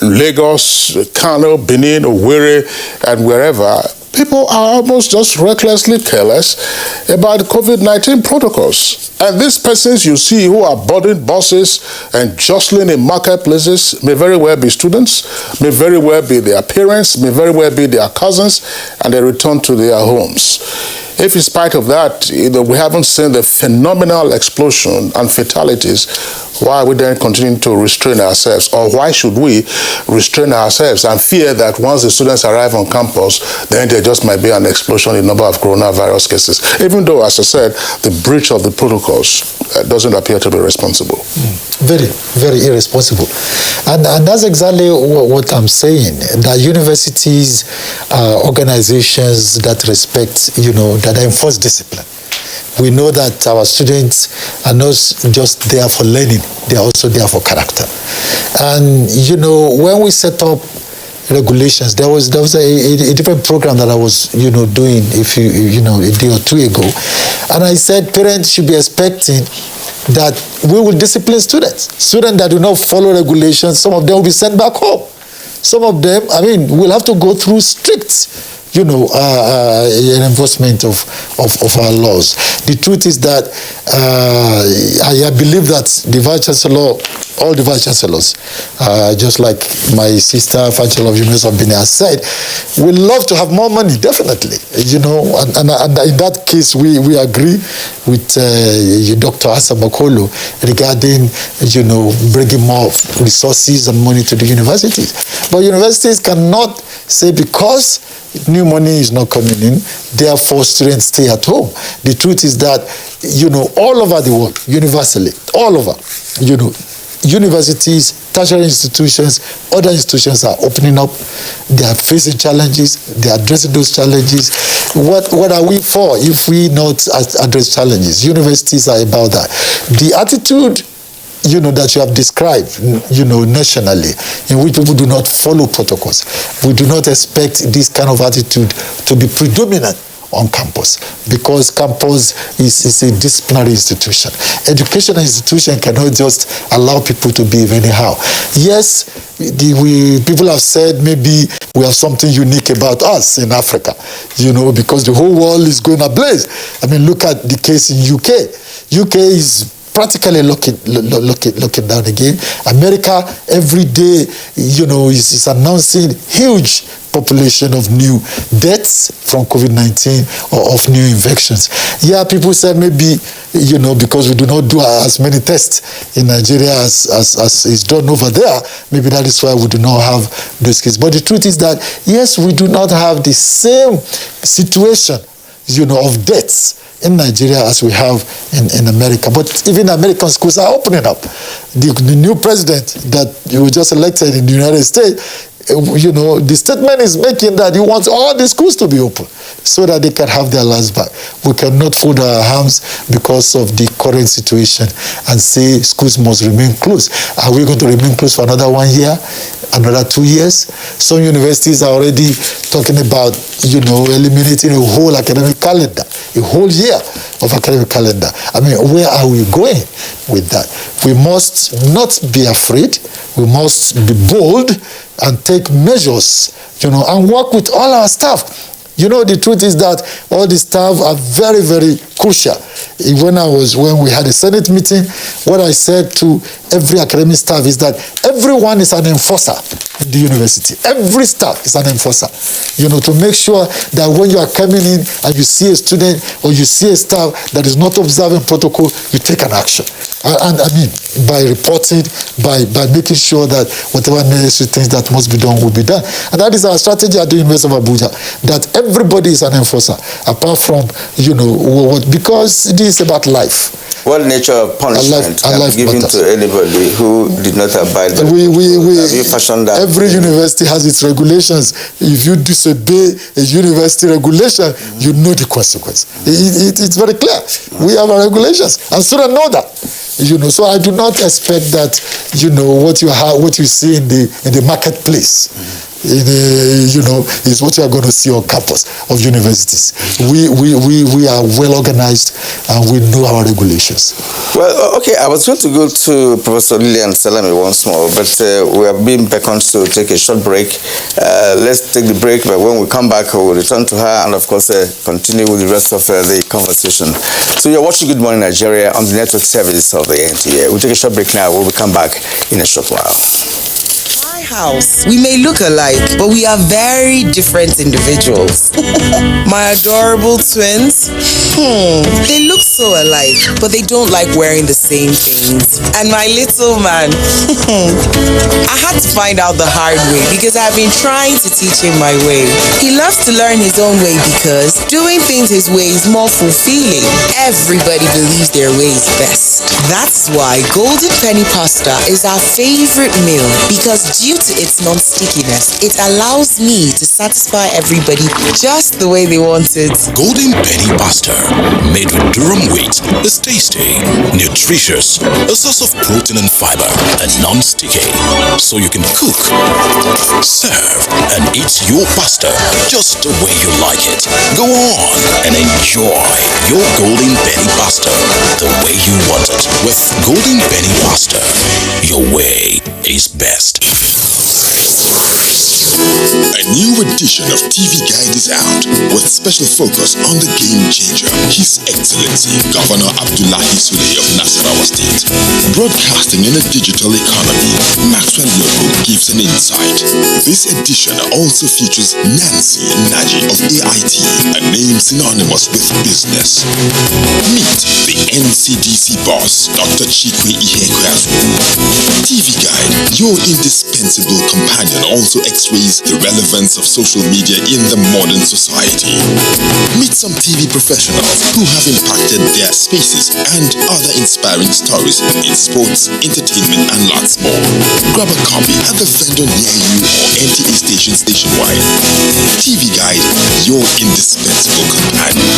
Lagos, Kano, Benin, Owerri, and wherever, people are almost just recklessly careless about COVID-19 protocols. And these persons you see who are boarding buses and jostling in marketplaces may very well be students, may very well be their parents, may very well be their cousins, and they return to their homes. If in spite of that, we haven't seen the phenomenal explosion and fatalities, why are we then continuing to restrain ourselves? Or why should we restrain ourselves and fear that once the students arrive on campus, then there just might be an explosion in the number of coronavirus cases? Even though, as I said, the breach of the protocols doesn't appear to be responsible. Very, very irresponsible. And that's exactly what I'm saying, that universities, organizations that respect, that enforce discipline. We know that our students are not just there for learning, they're also there for character. And, when we set up regulations, there was a different program that I was, doing a day or two ago. And I said parents should be expecting that we will discipline students. Students that do not follow regulations, some of them will be sent back home. Some of them, will have to go through strict enforcement of our laws. The truth is that I believe that the Vice Chancellor, all the Vice Chancellors, just like my sister, Vice Chancellor of University of Benin has said, we love to have more money, definitely. And in that case, we agree with Dr. Hassan Makolo regarding, bringing more resources and money to the universities. But universities cannot say because new money is not coming in, therefore students stay at home. The truth is that, all over the world, universally, all over, universities, tertiary institutions, other institutions are opening up. They are facing challenges. They are addressing those challenges. What are we for if we not address challenges? Universities are about that. The attitude that you have described, nationally, in which people do not follow protocols. We do not expect this kind of attitude to be predominant on campus, because campus is a disciplinary institution. Educational institution cannot just allow people to behave anyhow. Yes, people have said maybe we have something unique about us in Africa, because the whole world is going ablaze. Look at the case in UK. UK is practically looking down again. America every day, is announcing huge population of new deaths from COVID-19 or of new infections. Yeah, people said maybe, because we do not do as many tests in Nigeria as is done over there, maybe that is why we do not have those cases. But the truth is that, yes, we do not have the same situation, of deaths in Nigeria as we have in America. But even American schools are opening up. The new president that was just elected in the United States, the statement is making that he wants all the schools to be open so that they can have their lives back. We cannot fold our hands because of the current situation and say schools must remain closed. Are we going to remain closed for another 1 year? Another 2 years? Some universities are already talking about, eliminating a whole academic calendar, a whole year of academic calendar. Where are we going with that? We must not be afraid. We must be bold and take measures, and work with all our staff. The truth is that all the staff are very, very crucial. When we had a Senate meeting, what I said to every academic staff is that everyone is an enforcer in the university. Every staff is an enforcer. To make sure that when you are coming in and you see a student or you see a staff that is not observing protocol, you take an action. And by reporting, by making sure that whatever necessary things that must be done will be done. And that is our strategy at the University of Abuja, that everybody is an enforcer, apart from, because this is about life. What nature of punishment can be given to anybody who did not abide by every university has its regulations. If you disobey a university regulation, you know the consequence. It's very clear. We have our regulations, and students know that. So I do not expect that, what you see in the marketplace, is what you are going to see on campus of universities. We are well organized and we know our regulations. Well, okay, I was going to go to Professor Lillian Salami once more, but we have been beckoned to take a short break. Let's take the break, but when we come back, we'll return to her and, of course, continue with the rest of the conversation. So you're watching Good Morning Nigeria on the network service of the NTA. We'll take a short break now. We'll come back in a short while. House. We may look alike, but we are very different individuals. My adorable twins, they look so alike, but they don't like wearing the same things. And my little man, I had to find out the hard way because I've been trying to teach him my way. He loves to learn his own way because doing things his way is more fulfilling. Everybody believes their way is best. That's why Golden Penny Pasta is our favorite meal because due to its non-stickiness, it allows me to satisfy everybody just the way they want it. Golden Penny Pasta, made with durum wheat, is tasty, nutritious, a source of protein and fiber, and non-sticky, so you can cook, serve, and eat your pasta just the way you like it. Go on and enjoy your Golden Penny Pasta the way you want it. With Golden Penny Pasta, your way is best. A new edition of TV Guide is out with special focus on the game changer, His Excellency Governor Abdullahi Sule of Nasarawa State. Broadcasting in a digital economy, Maxwell Logo gives an insight. This edition also features Nancy Naji of AIT, a name synonymous with business. Meet the NCDC boss, Dr. Chikwe Ihekweazu. TV Guide, your indispensable companion, also x-rays the relevance of social media in the modern society. Meet some TV professionals who have impacted their spaces and other inspiring stories in sports, entertainment, and lots more. Grab a copy at the vendor near you or NTA stations nationwide. TV Guide, your indispensable companion.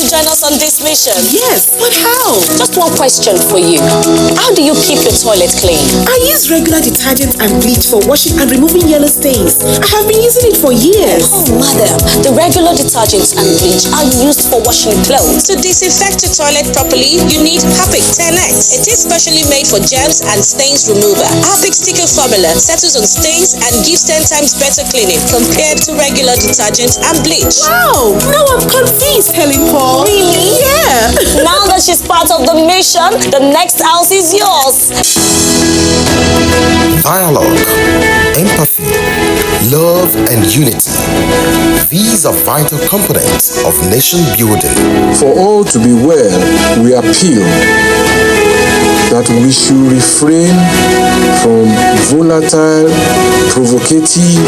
Join us on this mission? Yes, but how? Just one question for you. How do you keep your toilet clean? I use regular detergent and bleach for washing and removing yellow stains. I have been using it for years. Oh, madam, the regular detergents and bleach are used for washing clothes. To disinfect your toilet properly, you need Harpic 10X. It is specially made for germs and stains remover. Harpic sticker formula settles on stains and gives 10 times better cleaning compared to regular detergent and bleach. Wow, now I'm confused, Helen Paul. Really? Yeah. Now that she's part of the mission, the next house is yours. Dialogue, empathy, love, and unity. These are vital components of nation building. For all to be well, we appeal that we should refrain from volatile, provocative,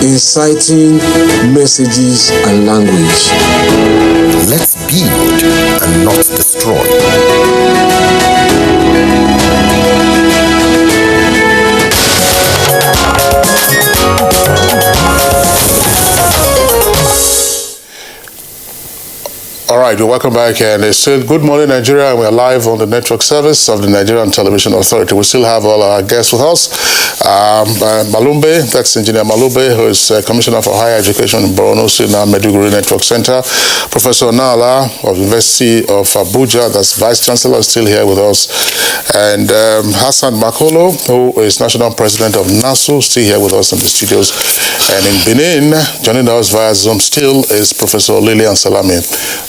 inciting messages and language. Let's build and not destroy. All right, welcome back, and it's still Good Morning Nigeria, and we're live on the network service of the Nigerian Television Authority. We still have all our guests with us. Malumbe, that's Engineer Malumbe, who is Commissioner for Higher Education in Borno State Maiduguri Network Center. Professor Nala of University of Abuja, that's Vice Chancellor, is still here with us. And Hassan Makolo, who is National President of NASU, still here with us in the studios. And in Benin, joining us via Zoom still is Professor Lillian Salami,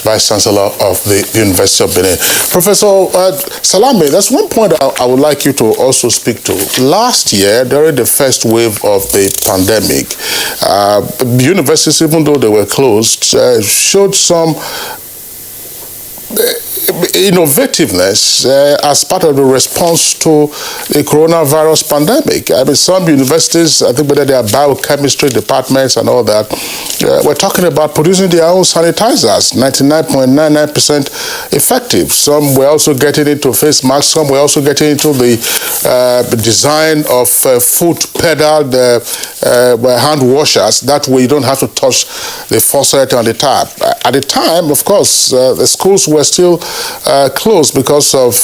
Vice Chancellor of the University of Benin. Professor Salami, that's one point I would like you to also speak to. Last year, during the first wave of the pandemic, universities, even though they were closed, showed some innovativeness as part of the response to the coronavirus pandemic. I mean, some universities, I think whether they are biochemistry departments and all that, we're talking about producing their own sanitizers, 99.99% effective. Some were also getting into face masks. Some were also getting into the design of foot-pedaled hand washers. That way you don't have to touch the faucet and the tap. At the time, of course, the schools were still closed because of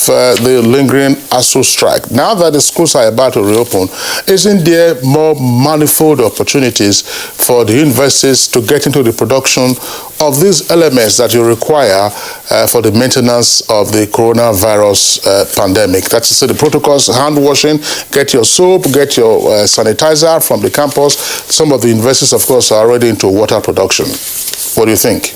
the lingering ASU strike. Now that the schools are about to reopen, isn't there more manifold opportunities for the universities to get into the production of these elements that you require for the maintenance of the coronavirus pandemic? That's to say, the protocols, hand washing, get your soap, get your sanitizer from the campus. Some of the universities, of course, are already into water production. What do you think?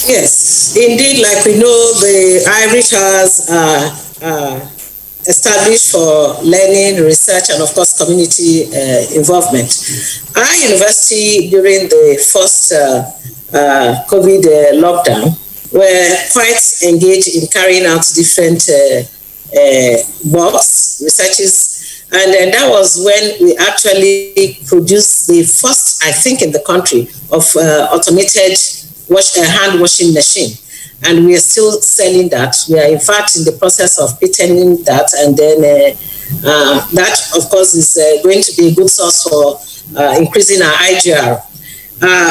Yes, indeed, like we know, the ivory towers are established for learning, research, and of course, community involvement. Our university, during the first COVID lockdown, were quite engaged in carrying out different works, researches, and then that was when we actually produced the first, I think, in the country of automated hand washing machine. And we are still selling that. We are in fact in the process of patenting that, and then that, of course, is going to be a good source for increasing our IGR.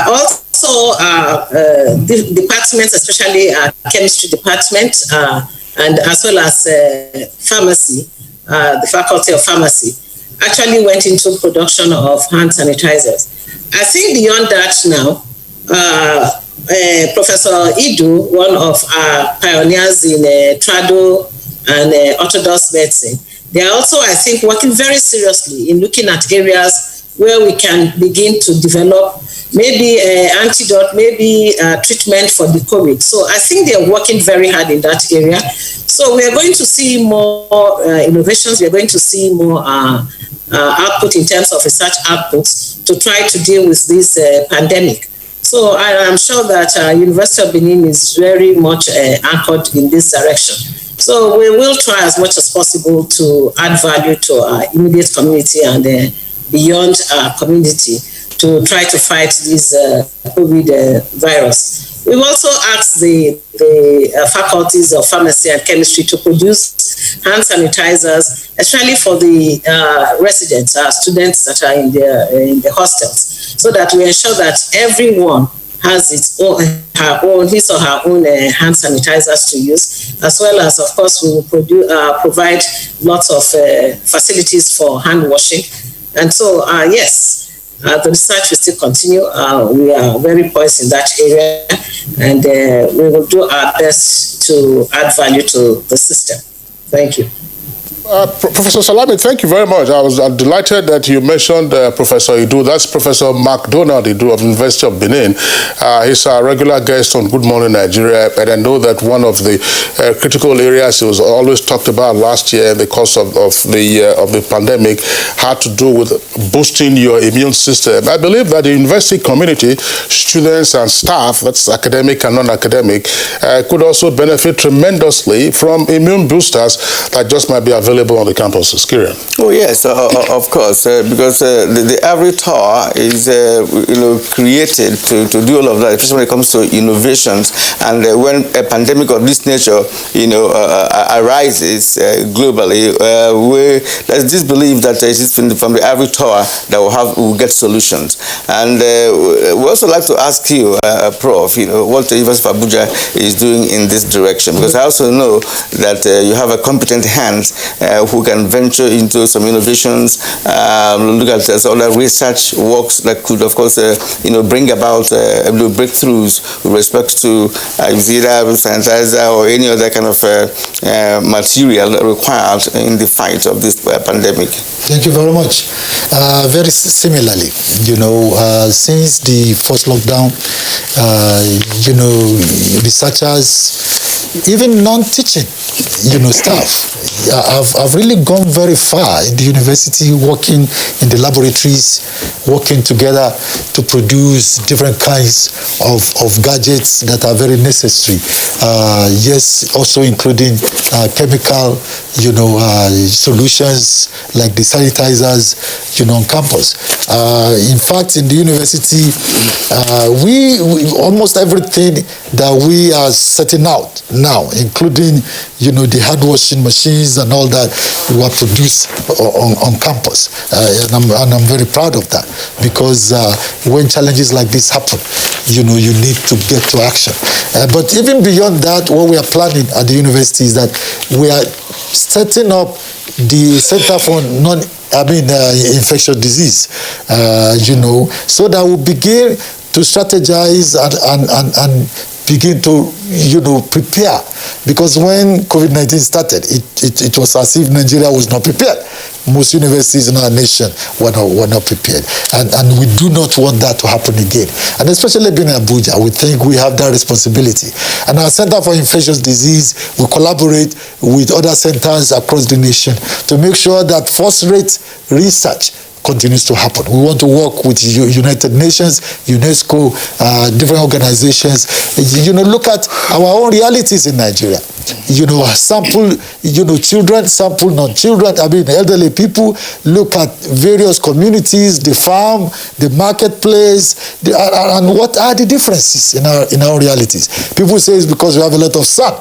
Also, departments, especially our chemistry department, and as well as pharmacy, the faculty of pharmacy, actually went into production of hand sanitizers. I think beyond that now, Professor Idu, one of our pioneers in trado and orthodox medicine, they are also, I think, working very seriously in looking at areas where we can begin to develop maybe antidote, maybe treatment for the COVID. So I think they are working very hard in that area. So we are going to see more innovations. We are going to see more output in terms of research outputs to try to deal with this pandemic. So I am sure that University of Benin is very much anchored in this direction. So we will try as much as possible to add value to our immediate community and beyond our community to try to fight this COVID virus. We've also asked the faculties of pharmacy and chemistry to produce hand sanitizers, especially for the residents, students that are in the hostels, so that we ensure that everyone has his or her own hand sanitizers to use, as well as, of course, we will provide lots of facilities for hand washing. And so, yes, the research will still continue. We are very poised in that area, and we will do our best to add value to the system. Thank you. Professor Salami, thank you very much. I was delighted that you mentioned Professor Idu. That's Professor MacDonald Idu of the University of Benin. He's a regular guest on Good Morning Nigeria, and I know that one of the critical areas he was always talked about last year in the course of the pandemic had to do with boosting your immune system. I believe that the university community, students and staff, that's academic and non-academic, could also benefit tremendously from immune boosters that just might be available on the campus. Kieran. Oh yes, of course, because the Ivory Tower is created to do all of that, especially when it comes to innovations. And when a pandemic of this nature, arises globally, there's this belief that it's from the Ivory Tower that we'll get solutions. And we also like to ask you, Prof, what the University of Abuja is doing in this direction, because I also know that you have a competent hands who can venture into some innovations, look at other research works that could, of course, bring about breakthroughs with respect to either sanitizer or any other kind of material required in the fight of this pandemic. Thank you very much. Very similarly, since the first lockdown, researchers, even non-teaching, staff, I've really gone very far in the university, working in the laboratories, working together to produce different kinds of gadgets that are very necessary. Yes, also including chemical, solutions like the sanitizers, on campus. In fact, in the university, we almost everything that we are setting out now, including, the hand washing machines and all that, were produced on campus. And I'm very proud of that, because when challenges like this happen, you need to get to action. But even beyond that, what we are planning at the university is that we are setting up the Center for infectious disease, so that we begin to strategize and begin to, prepare. Because when COVID-19 started, it was as if Nigeria was not prepared. Most universities in our nation were not prepared. And we do not want that to happen again. And especially being in Abuja, we think we have that responsibility. And our Center for Infectious Disease, we collaborate with other centers across the nation to make sure that first-rate research continues to happen. We want to work with United Nations, UNESCO, different organizations. Look at our own realities in Nigeria. Sample, children, sample non-children, elderly people, look at various communities, the farm, the marketplace, and what are the differences in our realities. People say it's because we have a lot of sun.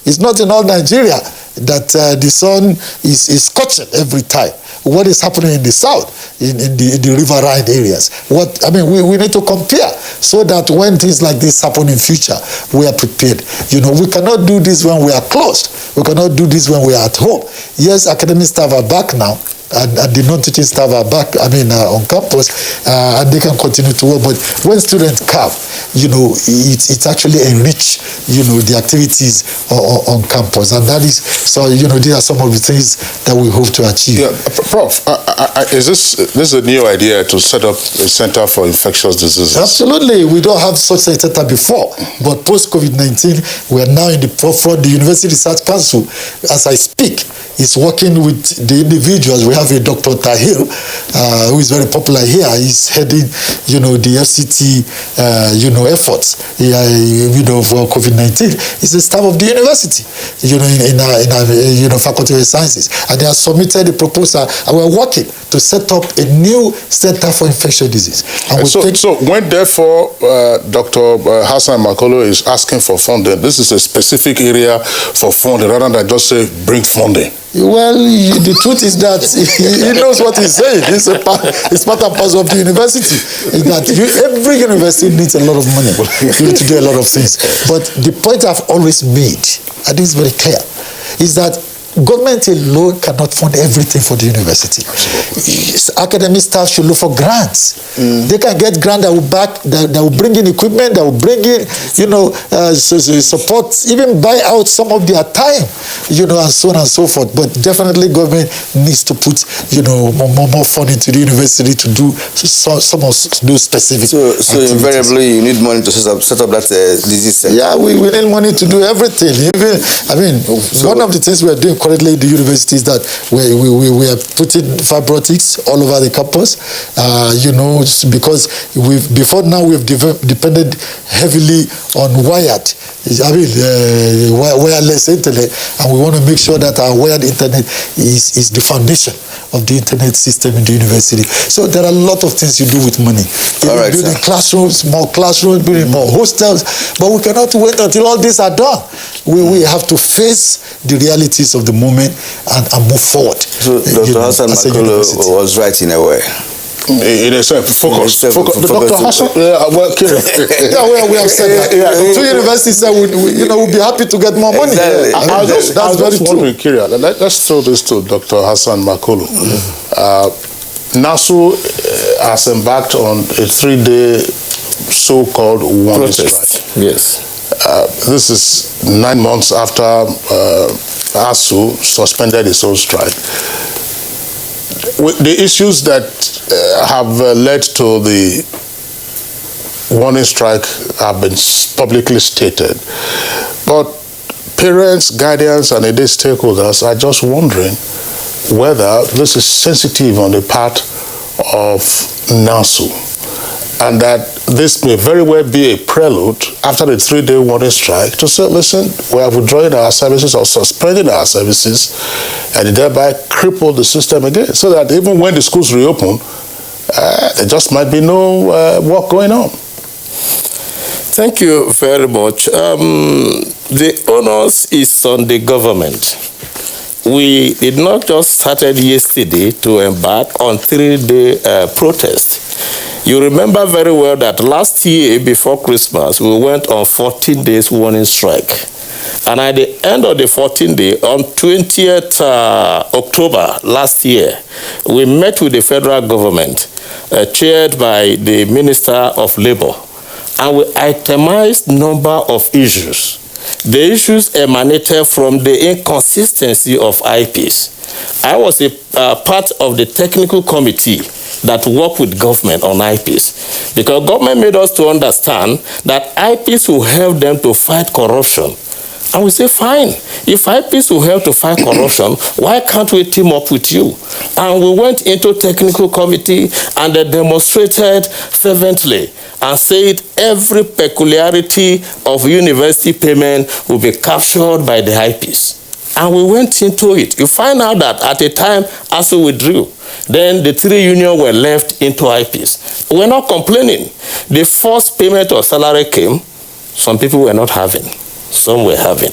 It's not in all Nigeria that the sun is scorching every time. What is happening in the south, in the riverine areas? We need to compare so that when things like this happen in future, we are prepared. We cannot do this when we are closed. We cannot do this when we are at home. Yes, academic staff are back now, and the non-teaching staff are back, on campus, and they can continue to work. But when students come, it's actually enrich, the activities on campus. And that is, so, these are some of the things that we hope to achieve. Yeah, Prof, is this a new idea to set up a Center for Infectious Diseases? Absolutely. We don't have such a center before. But post-COVID-19, we are now in the forefront. The University Research Council, as I speak, is working with the individuals. We have a Dr. Tahir, who is very popular here. He's heading, the FCT, efforts, for COVID-19. He's the staff of the university, in our Faculty of Sciences. And they have submitted a proposal, and we're working to set up a new Center for Infectious Disease. And so when, therefore, Dr. Hassan Makolo is asking for funding, this is a specific area for funding, rather than just say, bring funding. Well, the truth is that he knows what he's saying. It's part and parcel of the university. That every university needs a lot of money to do a lot of things. But the point I've always made, and this is very clear, is that government alone cannot fund everything for the university. Academic staff should look for grants. They can get grants that will bring in equipment, that will bring in, support, even buy out some of their time, and so on and so forth. But definitely government needs to put, more funding to the university to do some of those specific So invariably you need money to set up that disease center. Yeah, we need money to do everything. One of the things we are doing currently in the university is that we are putting fiber optics all over the campus, because before now we've depended heavily on wired, wireless internet, and we want to make sure that our wired internet is the foundation of the internet system in the university. So there are a lot of things you do with money. Building classrooms, building more hostels, but we cannot wait until all these are done. We have to face the realities of the moment and move forward. So Dr. Hassan Makolo was right in a way. In a sense, focus. Dr. Hassan, we have said that. Two universities said we'll be happy to get more money. Exactly. That's very true. Let's throw this to Dr. Hassan Makolo. NASU has embarked on a 3-day so-called warning strike. Yes. This is 9 months after ASU suspended its own strike. The issues that have led to the warning strike have been publicly stated. But parents, guardians, and the stakeholders are just wondering whether this is sensitive on the part of NASU, and that this may very well be a prelude after the 3-day warning strike to say, listen, we are withdrawing our services or suspending our services, and thereby cripple the system again, so that even when the schools reopen, there just might be no work going on. Thank you very much. The onus is on the government. We did not just started yesterday to embark on 3-day protest. You remember very well that last year before Christmas, we went on 14 days warning strike. And at the end of the 14th day, on 20th October last year, we met with the federal government, chaired by the Minister of Labor, and we itemized number of issues. The issues emanated from the inconsistency of IPs. I was a part of the technical committee that worked with government on IPs, because government made us to understand that IPs will help them to fight corruption. And we say, fine, if IPs will help to fight corruption, why can't we team up with you? And we went into technical committee and they demonstrated fervently and said every peculiarity of university payment will be captured by the IPs. And we went into it. You find out that at a time, ASU withdrew. Then the 3 unions were left into IPs. We're not complaining. The first payment of salary came, some people were not having. Some were having.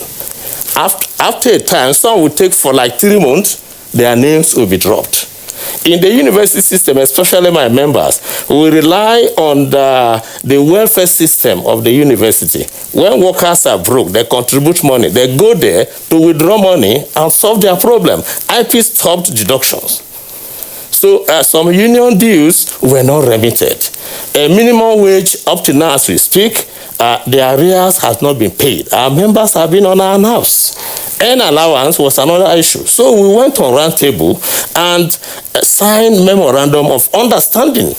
After a time, some would take for like 3 months, their names will be dropped. In the university system, especially my members, we rely on the welfare system of the university. When workers are broke, they contribute money. They go there to withdraw money and solve their problem. IP stopped deductions. So some union dues were not remitted. A minimum wage up to now as we speak, the arrears has not been paid. Our members have been on our nerves. Earn allowance was another issue. So we went on round table and signed memorandum of understanding,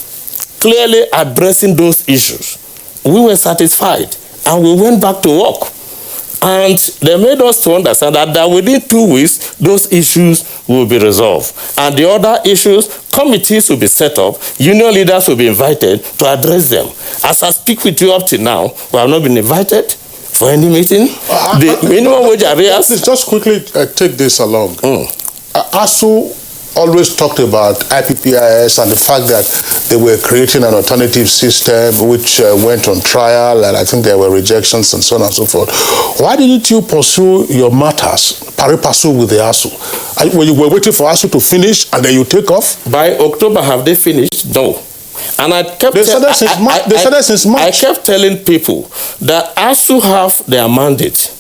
clearly addressing those issues. We were satisfied and we went back to work. And they made us to understand that within 2 weeks, those issues will be resolved. And the other issues, committees will be set up, union leaders will be invited to address them. As I speak with you up to now, we have not been invited for any meeting. The minimum wage arrears. Let's just quickly take this along. ASU always talked about IPPIS and the fact that they were creating an alternative system which went on trial, and I think there were rejections and so on and so forth. Why didn't you pursue your matters, pari passu with the ASU? When you were waiting for ASU to finish and then you take off? By October, have they finished? No. And I kept they started since March. I kept telling people that ASU have their mandate.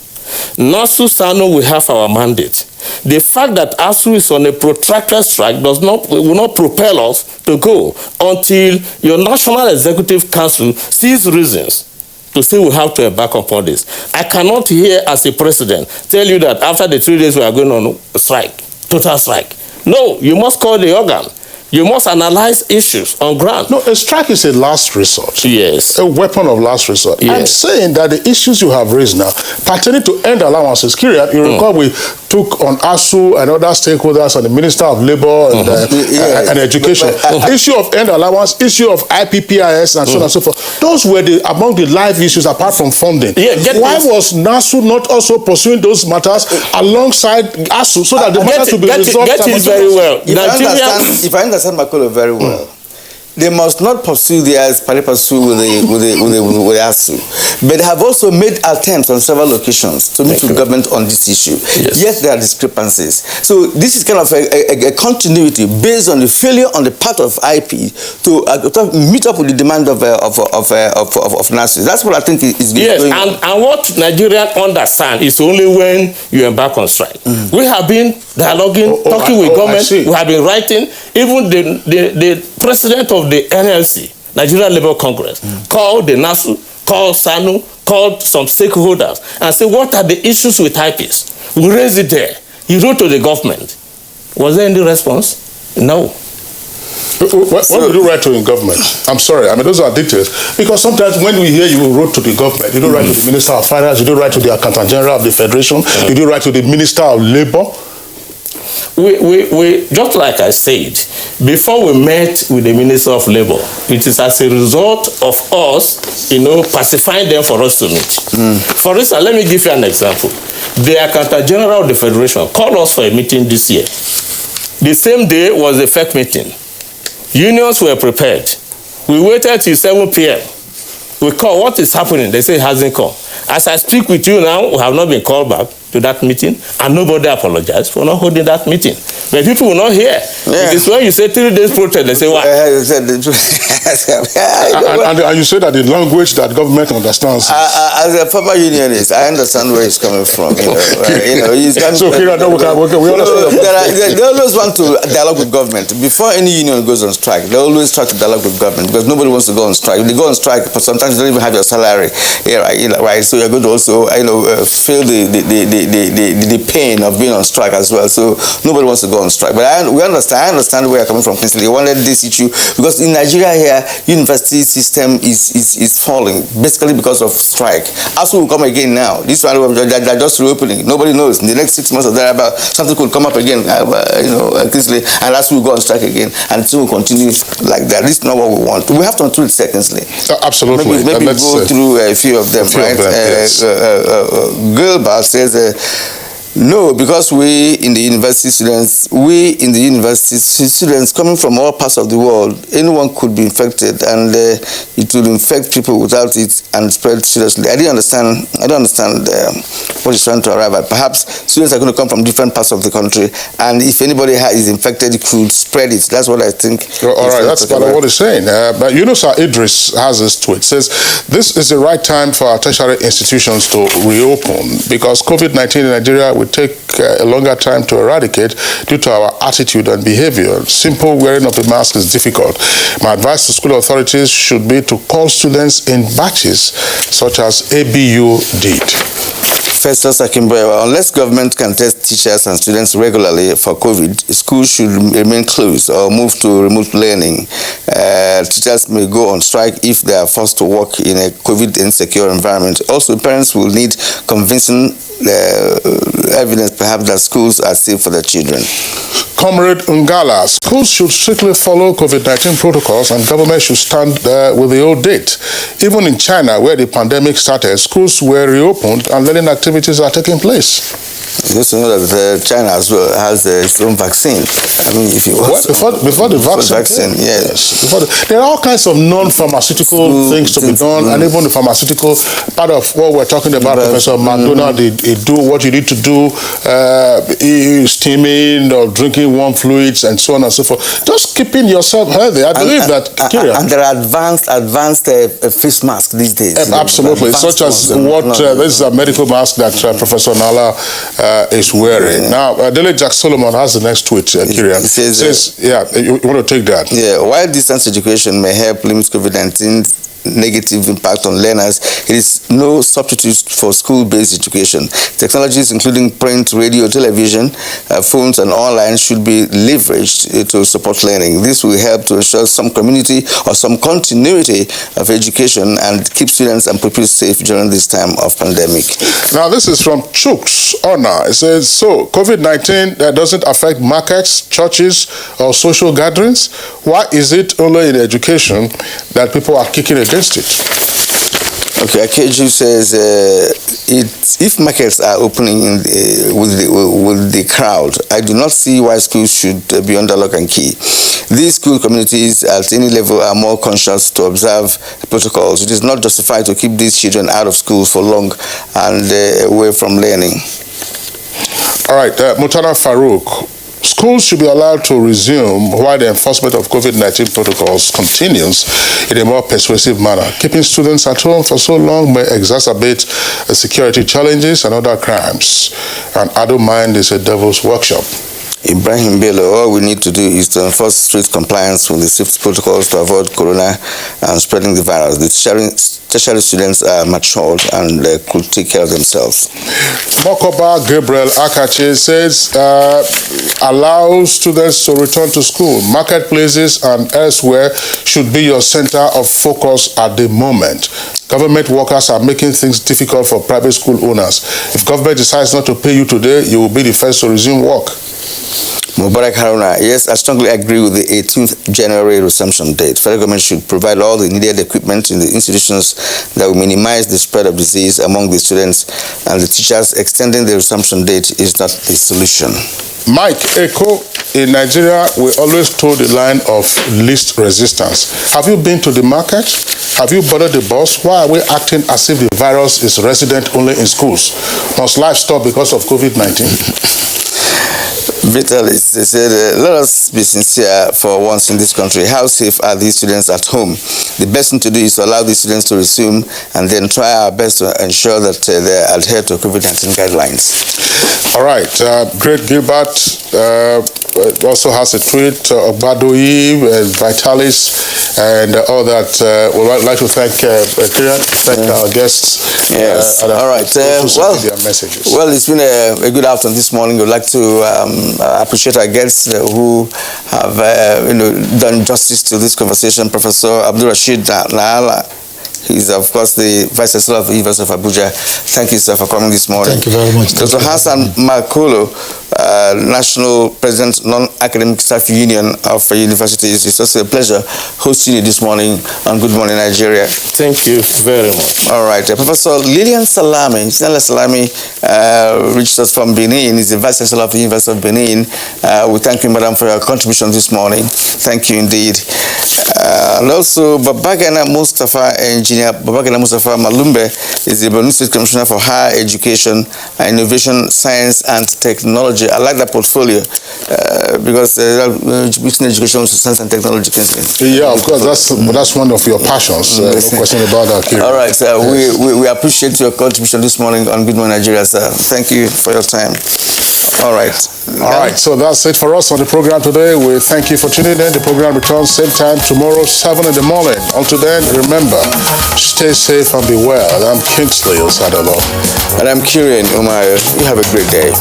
NASU, SANU, we have our mandate. The fact that ASU is on a protracted strike will not propel us to go until your National Executive Council sees reasons to say we have to embark upon this. I cannot here as a president tell you that after the 3 days we are going on strike, total strike. No, you must call the organ. You must analyze issues on ground. No, a strike is a last resort. Yes. A weapon of last resort. Yes. I'm saying that the issues you have raised now pertaining to end allowances, Kyrian, you recall we took on ASU and other stakeholders and the Minister of Labor and Education. Issue of end allowance, issue of IPPIS and so on and so forth. Those were among the live issues apart from funding. Yeah, why was NASU not also pursuing those matters alongside ASU so that the matters will be resolved? Get it very well. If I understand Makolo very well, they must not pursue theirs pari passu with ASU, but they have also made attempts on several occasions to meet with government on this issue. Yes. Yet there are discrepancies. So this is kind of a continuity based on the failure on the part of IP to meet up with the demand of NASU. That's what I think is going on. And what Nigerians understand is only when you embark on strike. We have been dialoguing, talking with government. We have been writing. Even the president of the NLC, Nigeria Labour Congress, called the NASU, called SANU, called some stakeholders, and said, what are the issues with IPs? We raised it there. He wrote to the government. Was there any response? No. What did you write to in government? I'm sorry, I mean, those are details. Because sometimes when we hear you wrote to the government, you don't write to the Minister of Finance, you don't write to the Accountant General of the Federation, you don't write to the Minister of Labour. We just like I said, before we met with the Minister of Labour, it is as a result of us, pacifying them for us to meet. For instance, let me give you an example. The Accountant General of the Federation called us for a meeting this year. The same day was a FEC meeting. Unions were prepared. We waited till 7 p.m. We called, what is happening? They say it hasn't come. As I speak with you now, we have not been called back to that meeting, and nobody apologized for not holding that meeting. But people will not hear. Yeah. It is when you say 3 days protest, they say, what? And you say that the language that government understands. As a former unionist, I understand where it's coming from. So, Kira, we understand. They always want to dialogue with government. Before any union goes on strike, they always try to dialogue with government because nobody wants to go on strike. If they go on strike, but sometimes you don't even have your salary. Right? So you're going to also, feel the pain of being on strike as well. So nobody wants to go on strike. But I understand where you're coming from, Kinsley. They wanted this issue because in Nigeria here, university system is falling basically because of strike. ASU will come again now. This one they're just reopening. Nobody knows. In the next 6 months or thereabout, something could come up again. Kinsley, and ASU will go on strike again, and it will continue like that. This is not what we want. We have to treat Kinsley. Absolutely. Maybe go through a few of them, right? Yes. Gilbert says, no, because we in the university students coming from all parts of the world, anyone could be infected, and it will infect people without it and spread seriously. I don't understand what he's trying to arrive at. Perhaps students are going to come from different parts of the country, and if anybody is infected, it could spread it. That's what I think. All right, that's kind of what he's saying. But Sir Idris has this tweet. Says, this is the right time for our tertiary institutions to reopen because COVID-19 in Nigeria will take a longer time to eradicate due to our attitude and behavior. Simple wearing of a mask is difficult. My advice to school authorities should be to call students in batches, such as ABU did. Festus Akimboewa, unless government can test teachers and students regularly for COVID, schools should remain closed or move to remote learning. Teachers may go on strike if they are forced to work in a COVID-insecure environment. Also, parents will need convincing evidence perhaps that schools are safe for their children. Comrade Ngala, schools should strictly follow COVID-19 protocols and government should stand with the old date. Even in China, where the pandemic started, schools were reopened and learning activities are taking place. You also know that China as well has its own vaccine. I mean, if you want before the vaccine, yes. There are all kinds of non-pharmaceutical things to be done, and even the pharmaceutical part of what we're talking about, Professor McDonald, they do what you need to do, steaming or drinking warm fluids and so on and so forth. Just keeping yourself healthy. I believe that. And there are advanced face masks these days. Absolutely, such as this is a medical mask that Professor Nala is wearing. Now, Dele Jack Solomon has the next tweet, Kirian. It says, you want to take that? Yeah, while distance education may help limit COVID-19 negative impact on learners, it is no substitute for school-based education. Technologies including print, radio, television, phones, and online should be leveraged to support learning. This will help to ensure some community or some continuity of education and keep students and pupils safe during this time of pandemic. Now, this is from Chooks Honor. It says, so COVID-19 doesn't affect markets, churches, or social gatherings. Why is it only in education that people are kicking against it? Okay, Akeju says if markets are opening with the crowd, I do not see why schools should be under lock and key. These school communities at any level are more conscious to observe protocols. It is not justified to keep these children out of school for long and away from learning. All right, Mutana Farouk. Schools should be allowed to resume while the enforcement of COVID-19 protocols continues in a more persuasive manner. Keeping students at home for so long may exacerbate security challenges and other crimes. And I don't mind is a devil's workshop. Ibrahim Bello, all we need to do is to enforce strict compliance with the safety protocols to avoid corona and spreading the virus. The tertiary students are matured and could take care of themselves. Mokoba Gabriel Akache says allow students to return to school. Marketplaces and elsewhere should be your center of focus at the moment. Government workers are making things difficult for private school owners. If government decides not to pay you today, you will be the first to resume work. Mubarak Haruna, yes, I strongly agree with the 18th January resumption date. Federal government should provide all the needed equipment in the institutions that will minimize the spread of disease among the students and the teachers. Extending the resumption date is not a solution. Mike Eko, in Nigeria, we always told the line of least resistance. Have you been to the market? Have you boarded the bus? Why are we acting as if the virus is resident only in schools? Must life stop because of COVID-19? Vitalis, they said, let us be sincere for once in this country. How safe are these students at home? The best thing to do is to allow these students to resume and then try our best to ensure that they adhere to COVID-19 guidelines. All right. Great Gilbert also has a tweet. Ogbadoi, Vitalis, and all that. We'd like to thank our guests. Yes. All right. Well, it's been a good afternoon this morning. We'd like to appreciate our guests who have done justice to this conversation. Professor Abdul Rashid Naala. He's, of course, the Vice Chancellor of the University of Abuja. Thank you, sir, for coming this morning. Thank you very much. Dr. Hassan Makolo, National President, Non-Academic Staff Union of Universities. It's also a pleasure hosting you this morning on Good Morning Nigeria. Thank you very much. All right. Professor Lilian Salami, reached us from Benin. He's the Vice Chancellor of the University of Benin. We thank you, madam, for your contribution this morning. Thank you indeed. And also, Babagana Mustafa, Engineer Babagana Mustafa Malumbe is the Borno State Commissioner for Higher Education, Innovation, Science and Technology. I like that portfolio because between education, science and technology. Yeah, of course, that's one of your passions. No question about that. All right, sir. We appreciate your contribution this morning on Good Morning Nigeria, sir. Thank you for your time. All right. All right, so that's it for us on the program today. We thank you for tuning in. The program returns same time tomorrow, 7 in the morning. Until then, remember, stay safe and be well. I'm Kingsley Osadolo. And I'm Kieran Umayo. You have a great day.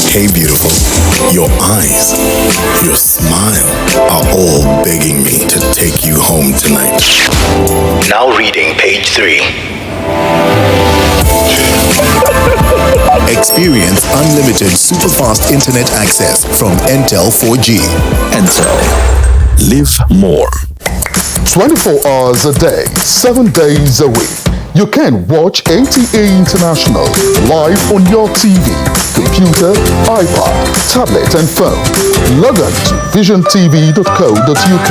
Hey beautiful, your eyes, your smile are all begging me to take you home tonight. Now reading page 3. Experience unlimited super-fast internet access from Entel 4G. Entel. Live more. 24 hours a day, 7 days a week. You can watch NTA International live on your TV, computer, iPad, tablet and phone. Log on to visiontv.co.uk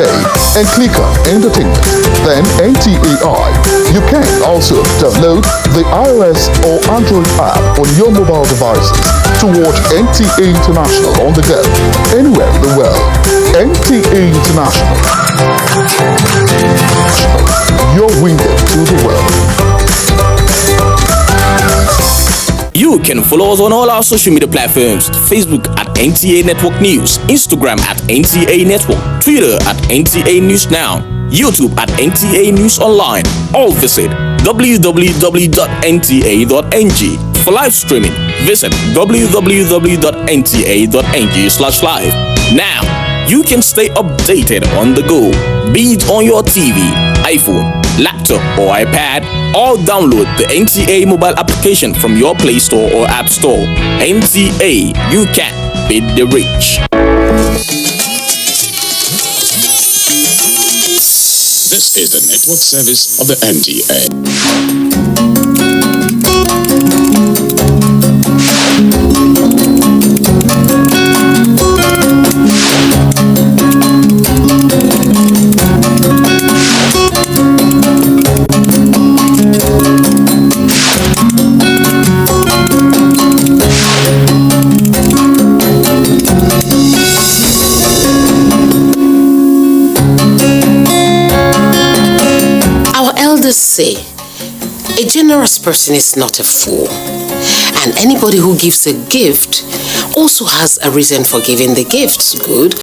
and click on Entertainment, then NTAI. You can also download the iOS or Android app on your mobile devices to watch NTA International on the go, anywhere in the world. NTA International. Your window to the world. You can follow us on all our social media platforms: Facebook at NTA Network News, Instagram at NTA Network, Twitter at NTA News Now, YouTube at NTA News Online. All visit www.nta.ng. For live streaming, visit www.nta.ng/live. Now, you can stay updated on the go, be it on your TV, iPhone, laptop or iPad, or download the NTA mobile application from your Play Store or App Store. NTA, you can beat the rich. This is the network service of the NTA. Say, a generous person is not a fool, and anybody who gives a gift also has a reason for giving the gift. Good.